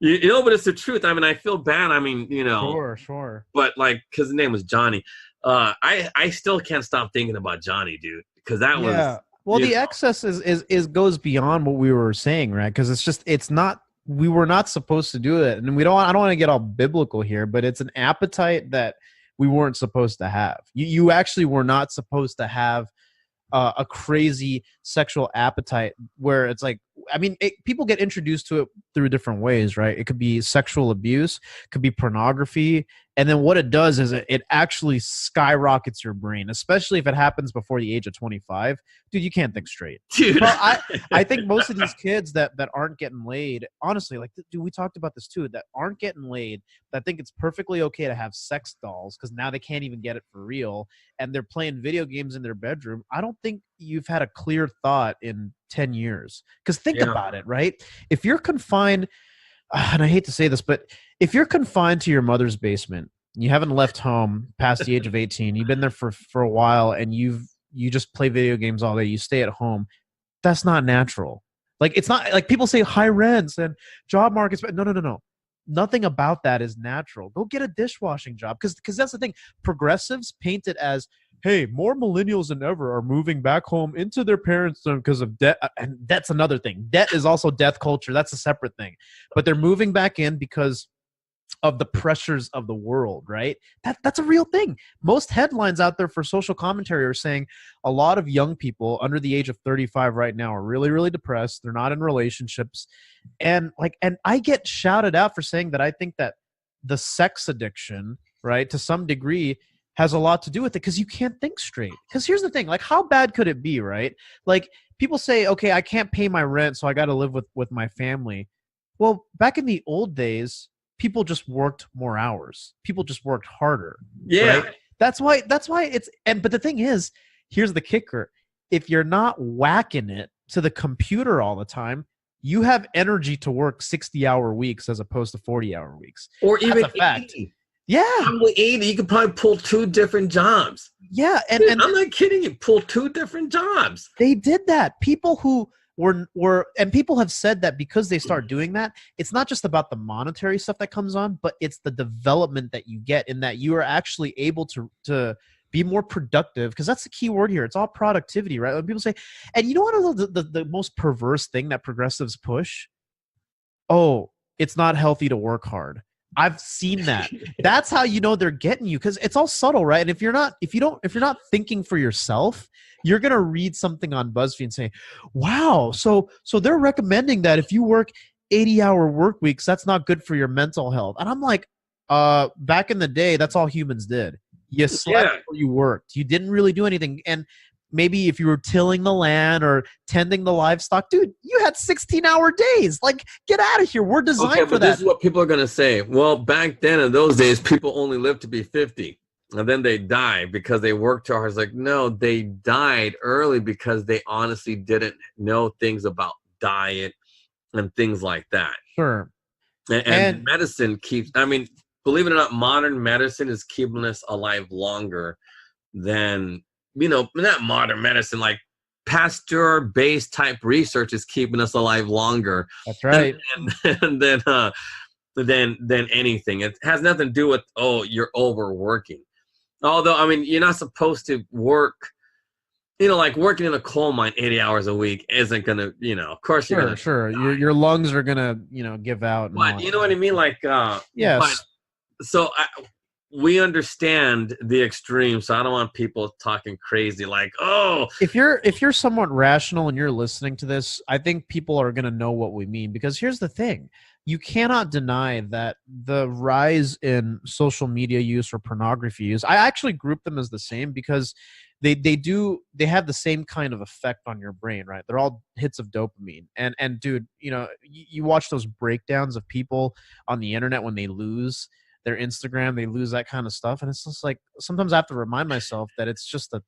Speaker 6: You know, but it's the truth. I mean, I feel bad. I mean, you know.
Speaker 5: Sure.
Speaker 6: But like, because the name was Johnny. I still can't stop thinking about Johnny, dude, because that was.
Speaker 5: Well, the excess is goes beyond what we were saying, right? Because we were not supposed to do it, and I don't want to get all biblical here, but it's an appetite that we weren't supposed to have. You actually were not supposed to have a crazy sexual appetite where it's like, I mean, people get introduced to it through different ways, right? It could be sexual abuse, could be pornography. And then what it does is it actually skyrockets your brain, especially if it happens before the age of 25. Dude, you can't think straight.
Speaker 6: Dude.
Speaker 5: Well, I think most of these kids that aren't getting laid, honestly, like, dude, we talked about this too, that aren't getting laid, that think it's perfectly okay to have sex dolls because now they can't even get it for real, and they're playing video games in their bedroom. I don't think you've had a clear thought in 10 years. Because think about it, right? If you're confined, and I hate to say this, but if you're confined to your mother's basement, you haven't left home past the age of 18, you've been there for a while, and you just play video games all day, you stay at home, that's not natural. Like, it's not like people say high rents and job markets, but no. Nothing about that is natural. Go get a dishwashing job, because that's the thing. Progressives paint it as, hey, more millennials than ever are moving back home into their parents' home because of debt. And that's another thing. Debt is also death culture. That's a separate thing. But they're moving back in because of the pressures of the world, right? That's a real thing. Most headlines out there for social commentary are saying a lot of young people under the age of 35 right now are really, really depressed. They're not in relationships. And I get shouted out for saying that I think that the sex addiction, right, to some degree has a lot to do with it, because you can't think straight. Because here's the thing, like, how bad could it be, right? Like, people say, okay, I can't pay my rent, so I got to live with my family. Well, back in the old days, people just worked more hours. People just worked harder.
Speaker 6: Yeah.
Speaker 5: Right? That's why it's, but the thing is, here's the kicker. If you're not whacking it to the computer all the time, you have energy to work 60-hour weeks as opposed to 40-hour weeks.
Speaker 6: Or even
Speaker 5: that's a fact.
Speaker 6: 80.
Speaker 5: Yeah.
Speaker 6: Probably 80. You could probably pull 2 different jobs.
Speaker 5: Yeah.
Speaker 6: And I'm not kidding you. Pull 2 different jobs.
Speaker 5: They did that. People who were and people have said that because they start doing that, it's not just about the monetary stuff that comes on, but it's the development that you get in that you are actually able to be more productive, because that's the key word here. It's all productivity, right? When people say, and you know what the most perverse thing that progressives push? Oh, it's not healthy to work hard. I've seen that. That's how you know they're getting you, because it's all subtle, right? And if you're not thinking for yourself, you're gonna read something on BuzzFeed and say, "Wow, so they're recommending that if you work 80-hour work weeks, that's not good for your mental health." And I'm like, back in the day, that's all humans did. You slept or you worked. You didn't really do anything. And maybe if you were tilling the land or tending the livestock, dude, you had 16-hour days. Like, get out of here. We're designed for that.
Speaker 6: This is what people are going to say. Well, back then in those days, people only lived to be 50. And then they die because they worked too hard. It's like, no, they died early because they honestly didn't know things about diet, and things like that.
Speaker 5: Sure.
Speaker 6: And medicine keeps, I mean, believe it or not, modern medicine is keeping us alive longer than, not modern medicine, like Pasteur-based type research is keeping us alive longer.
Speaker 5: That's right.
Speaker 6: Than anything. It has nothing to do with, you're overworking. Although, I mean, you're not supposed to work, like working in a coal mine 80 hours a week isn't going to, of course you're going to.
Speaker 5: Sure. Your lungs are going to, give out.
Speaker 6: But you know what I mean? Like,
Speaker 5: yes.
Speaker 6: So we understand the extreme, so I don't want people talking crazy like, if
Speaker 5: you're somewhat rational and you're listening to this, I think people are going to know what we mean, because here's the thing. You cannot deny that the rise in social media use or pornography use, I actually group them as the same, because they have the same kind of effect on your brain, right? They're all hits of dopamine. And dude, you watch those breakdowns of people on the internet when they lose their Instagram, they lose that kind of stuff, and it's just like, sometimes I have to remind myself that it's just a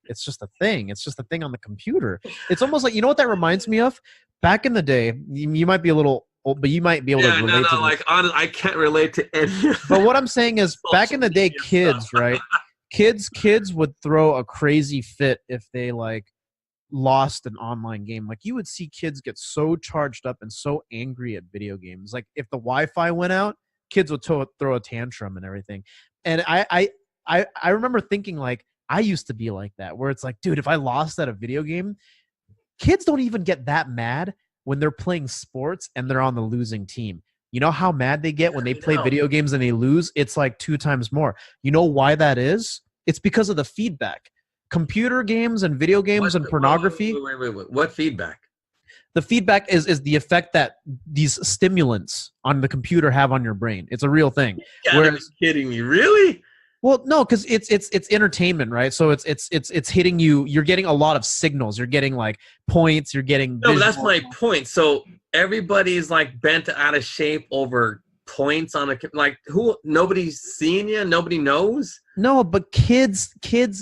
Speaker 5: thing. It's just a thing on the computer. It's almost like, what that reminds me of? Back in the day, you might be a little old, but you might be able to relate to this.
Speaker 6: Like, honestly, I can't relate to any.
Speaker 5: But what I'm saying is, back in the day, kids, right? Kids would throw a crazy fit if they like lost an online game. Like, you would see kids get so charged up and so angry at video games. Like, if the Wi-Fi went out, kids would throw a tantrum and everything. And I remember thinking, like, I used to be like that, where it's like, dude, if I lost at a video game, kids don't even get that mad when they're playing sports and they're on the losing team. You know how mad they get when they play video games and they lose? It's like 2 times more. You know why that is? It's because of the feedback. Computer games and video games and pornography.
Speaker 6: Wait. What feedback?
Speaker 5: The feedback is the effect that these stimulants on the computer have on your brain. It's a real thing.
Speaker 6: You gotta be kidding me, really?
Speaker 5: Well, no, because it's entertainment, right? So it's hitting you. You're getting a lot of signals. You're getting like points. You're getting.
Speaker 6: No, that's my point. So everybody's like bent out of shape over points on nobody's seeing you. Nobody knows.
Speaker 5: No, but kids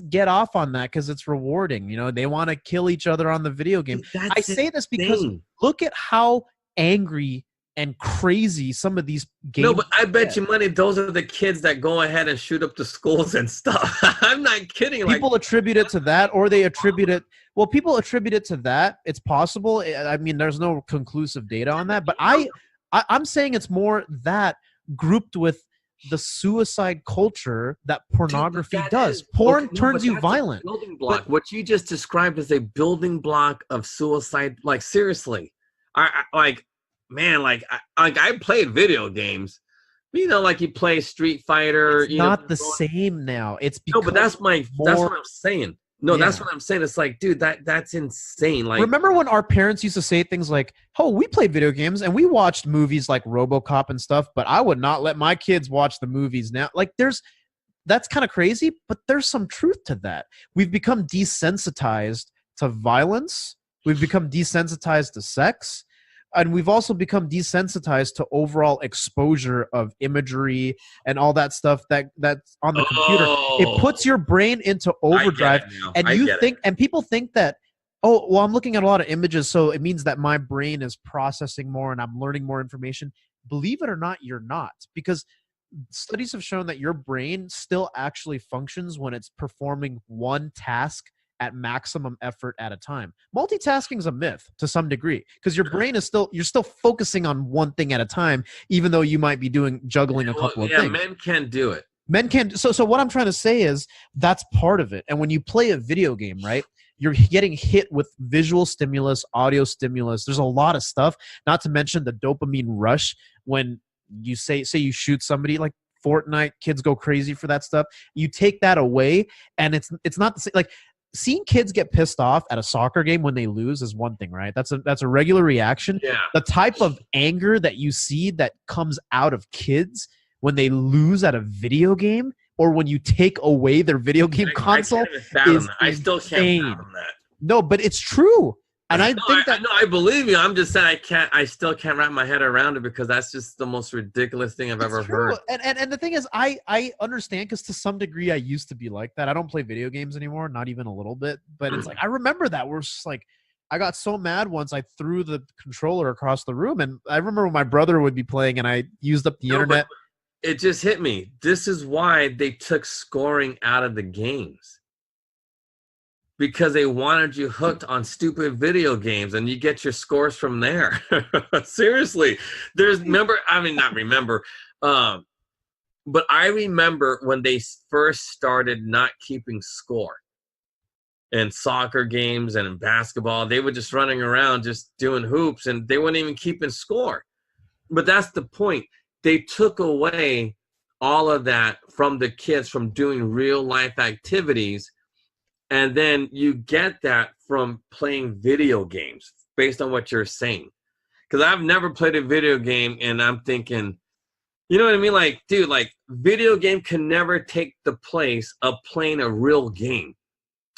Speaker 5: get off on that because it's rewarding. They want to kill each other on the video game. I say this because look at how angry and crazy some of these games.
Speaker 6: No, but I bet you money those are the kids that go ahead and shoot up the schools and stuff. I'm not kidding.
Speaker 5: People attribute it to that, or they attribute it. Well, people attribute it to that. It's possible. I mean, there's no conclusive data on that, but I'm saying it's more that grouped with the suicide culture that pornography does. Porn turns you violent.
Speaker 6: Building block. What you just described is a building block of suicide. Like, seriously, I played video games. Like you play Street Fighter.
Speaker 5: It's not the same now. It's because
Speaker 6: but that's what I'm saying. No, yeah. That's what I'm saying. It's like, dude, that's insane. Like,
Speaker 5: remember when our parents used to say things like, "Oh, we played video games and we watched movies like RoboCop and stuff, but I would not let my kids watch the movies now." Like, that's kind of crazy, but there's some truth to that. We've become desensitized to violence. We've become desensitized to sex. And we've also become desensitized to overall exposure of imagery and all that stuff that's on the computer. It puts your brain into overdrive, and people think that, I'm looking at a lot of images, so it means that my brain is processing more and I'm learning more information. Believe it or not, you're not, because studies have shown that your brain still actually functions when it's performing one task at maximum effort at a time. Multitasking is a myth to some degree, because your brain is you're still focusing on one thing at a time, even though you might be juggling a couple of things.
Speaker 6: Yeah, men can't do it.
Speaker 5: Men can't. So what I'm trying to say is that's part of it. And when you play a video game, right, you're getting hit with visual stimulus, audio stimulus. There's a lot of stuff, not to mention the dopamine rush when you say you shoot somebody, like Fortnite, kids go crazy for that stuff. You take that away and it's not the same. Like, seeing kids get pissed off at a soccer game when they lose is one thing, right? That's a regular reaction.
Speaker 6: Yeah.
Speaker 5: The type of anger that you see that comes out of kids when they lose at a video game, or when you take away their video game console,
Speaker 6: I still can't fathom that.
Speaker 5: No, but it's true. And I think that
Speaker 6: I believe you. I'm just saying I still can't wrap my head around it, because that's just the most ridiculous thing I've ever heard.
Speaker 5: And the thing is, I understand, because to some degree I used to be like that. I don't play video games anymore, not even a little bit. But it's like, I remember that we're just like, I got so mad once I threw the controller across the room, and I remember when my brother would be playing and I used up the internet.
Speaker 6: It just hit me. This is why they took scoring out of the games. Because they wanted you hooked on stupid video games, and you get your scores from there. Seriously. But I remember when they first started not keeping score. In soccer games and in basketball, they were just running around just doing hoops, and they weren't even keeping score. But that's the point. They took away all of that from the kids from doing real life activities, and then you get that from playing video games based on what you're saying. Because I've never played a video game, and I'm thinking, you know what I mean? Like, dude, like video game can never take the place of playing a real game.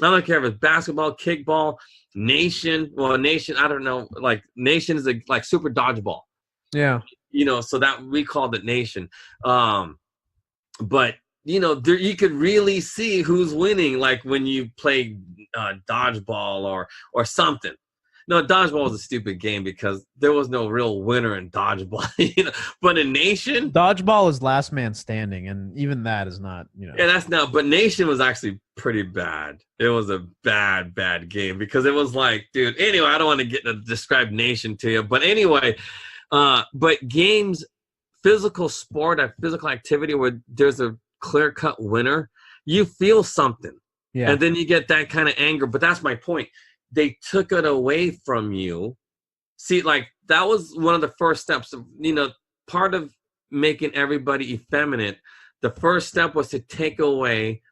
Speaker 6: I don't care if it's basketball, kickball, nation. Well, nation, I don't know. Like, nation is like super dodgeball.
Speaker 5: Yeah.
Speaker 6: You know, so that we called it nation. But, you know, you could really see who's winning, like when you play dodgeball or something. No, dodgeball was a stupid game because there was no real winner in dodgeball. You know, but in nation,
Speaker 5: dodgeball is last man standing, and even that is not. You know.
Speaker 6: Yeah, that's not. But nation was actually pretty bad. It was a bad game because it was like, dude. Anyway, I don't want to get to describe nation to you, but anyway, but games, physical sport, a physical activity where there's a clear-cut winner, you feel something, and then you get that kind of anger. But that's my point. They took it away from you. See, like, that was one of the first steps of, you know, part of making everybody effeminate. The first step was to take away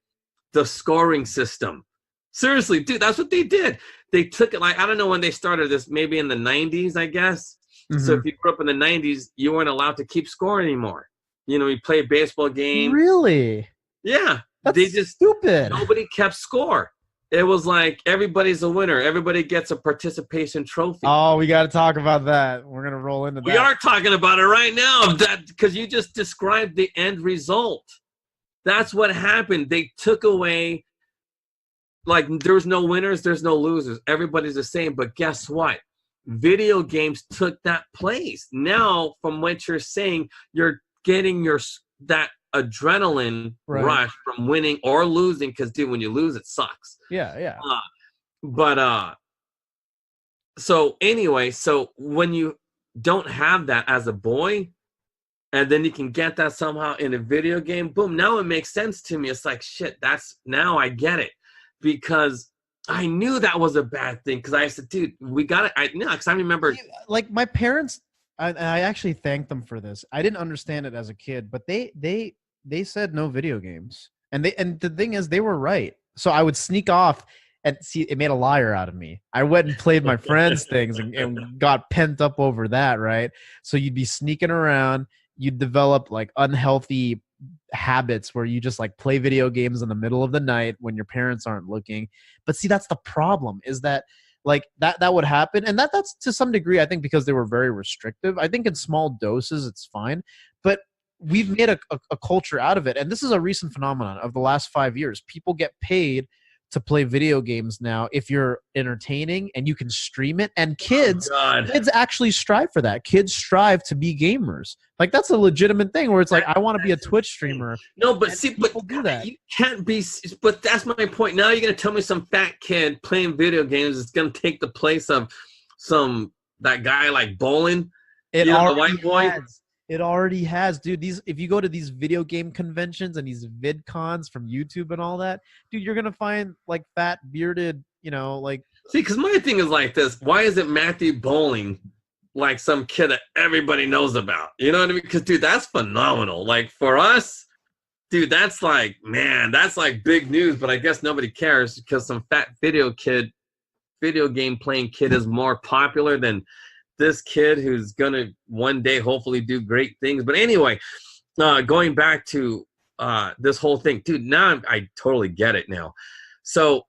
Speaker 6: the scoring system. Seriously, dude, that's what they did. They took it, like, I don't know when they started this, maybe in the 90s, I guess. Mm-hmm. So if you grew up in the 90s, you weren't allowed to keep score anymore. You know, you play a baseball game.
Speaker 5: Really?
Speaker 6: Yeah.
Speaker 5: That's just stupid.
Speaker 6: Nobody kept score. It was like everybody's a winner. Everybody gets a participation trophy.
Speaker 5: Oh, we got to talk about that. We're going to roll into that.
Speaker 6: We are talking about it right now, because you just described the end result. That's what happened. They took away, like, there's no winners, there's no losers. Everybody's the same. But guess what? Video games took that place. Now, from what you're saying, you're getting that adrenaline rush from winning or losing, because, dude, when you lose, it sucks.
Speaker 5: Yeah.
Speaker 6: So anyway, so when you don't have that as a boy, and then you can get that somehow in a video game, boom, now it makes sense to me. It's like, shit, now I get it, because I knew that was a bad thing, because I said, dude, we got it. Because I remember,
Speaker 5: like, my parents, I actually thank them for this. I didn't understand it as a kid, but they said no video games, and the thing is, they were right. So I would sneak off, and see, it made a liar out of me. I went and played my friends' things and got pent up over that, right? So you'd be sneaking around, you'd develop like unhealthy habits where you just like play video games in the middle of the night when your parents aren't looking. But see, that's the problem, is that like that would happen, and that's to some degree, I think, because they were very restrictive. I think in small doses it's fine, but we've made a culture out of it, and this is a recent phenomenon of the last 5 years. People get paid to play video games now if you're entertaining and you can stream it, and kids actually strive for that. Kids strive to be gamers. Like, that's a legitimate thing where it's like, I want to be a Twitch streamer.
Speaker 6: No, but see,
Speaker 5: people do that.
Speaker 6: You can't be. But that's my point. Now you're gonna tell me some fat kid playing video games is gonna take the place of that guy like bowling.
Speaker 5: The white boy. It already has, dude. If you go to these video game conventions and these VidCons from YouTube and all that, dude, you're gonna find like fat, bearded, like.
Speaker 6: See, because my thing is like this: why is it Matthew Bowling, like some kid that everybody knows about? You know what I mean? Because, dude, that's phenomenal. Like, for us, dude, that's like, man, that's like big news. But I guess nobody cares because some fat video game playing kid is more popular than this kid who's gonna one day hopefully do great things. But anyway, going back to this whole thing, dude, now I totally get it now. So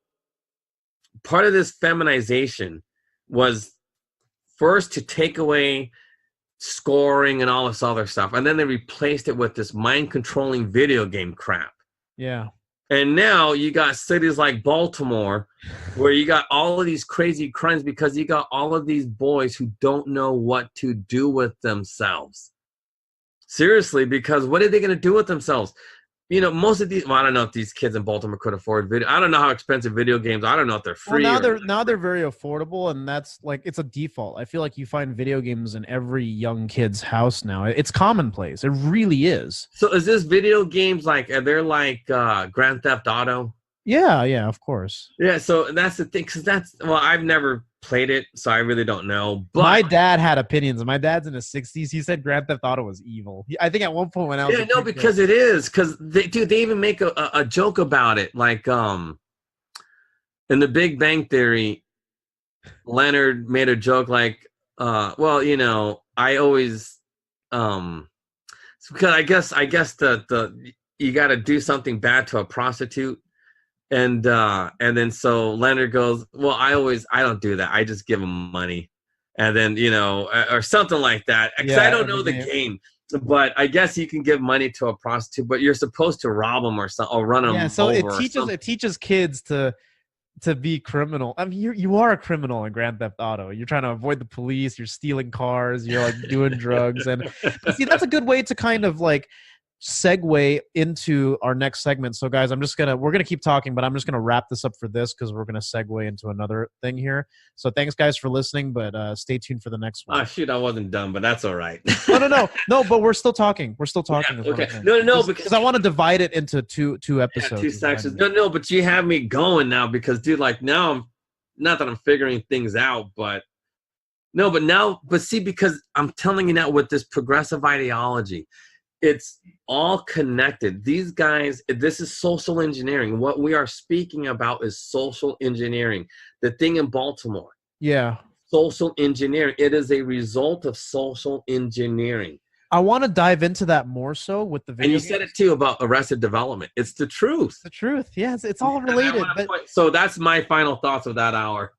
Speaker 6: part of this feminization was first to take away scoring and all this other stuff, and then they replaced it with this mind controlling video game crap.
Speaker 5: Yeah.
Speaker 6: And now you got cities like Baltimore where you got all of these crazy crimes because you got all of these boys who don't know what to do with themselves. Seriously, because what are they going to do with themselves? You know, most of these, well, I don't know if these kids in Baltimore could afford video. I don't know how expensive video games. I don't know if they're free.
Speaker 5: Well, now they're very affordable, and that's like, it's a default. I feel like you find video games in every young kid's house now. It's commonplace. It really is.
Speaker 6: So is this video games like, are they like Grand Theft Auto?
Speaker 5: Yeah, of course.
Speaker 6: Yeah, so that's the thing, because well, I've never played it, so I really don't know. But
Speaker 5: my dad had opinions. My dad's in his 60s. He said Grand Theft Auto was evil. I think at one point when I was
Speaker 6: because it is. Because they even make a joke about it. Like in The Big Bang Theory, Leonard made a joke like, well, you know, I always because I guess the you got to do something bad to a prostitute. And then so Leonard goes, well, I don't do that. I just give them money. And then, you know, or something like that. Because I don't know the game. But I guess you can give money to a prostitute, but you're supposed to rob them or run them over.
Speaker 5: Yeah, so it teaches kids to be criminal. I mean, you are a criminal in Grand Theft Auto. You're trying to avoid the police. You're stealing cars. You're like doing drugs. But see, that's a good way to kind of like segue into our next segment. So guys, we're gonna keep talking, but I'm just gonna wrap this up for this because we're gonna segue into another thing here. So thanks guys for listening, but stay tuned for the next one.
Speaker 6: Oh shoot, I wasn't done, but that's all right.
Speaker 5: No, but we're still talking. Yeah,
Speaker 6: okay. No,
Speaker 5: because I want to divide it into two episodes.
Speaker 6: Yeah, 2 sections. No, but you have me going now because dude, like now I'm not that I'm figuring things out, but see, because I'm telling you now with this progressive ideology, it's all connected. These guys, this is social engineering. What we are speaking about is social engineering. The thing in Baltimore.
Speaker 5: Yeah.
Speaker 6: Social engineering. It is a result of social engineering.
Speaker 5: I want to dive into that more so with the video.
Speaker 6: And you said it too about Arrested Development. It's the truth.
Speaker 5: It's the truth. Yeah, it's all related.
Speaker 6: So that's my final thoughts of that hour.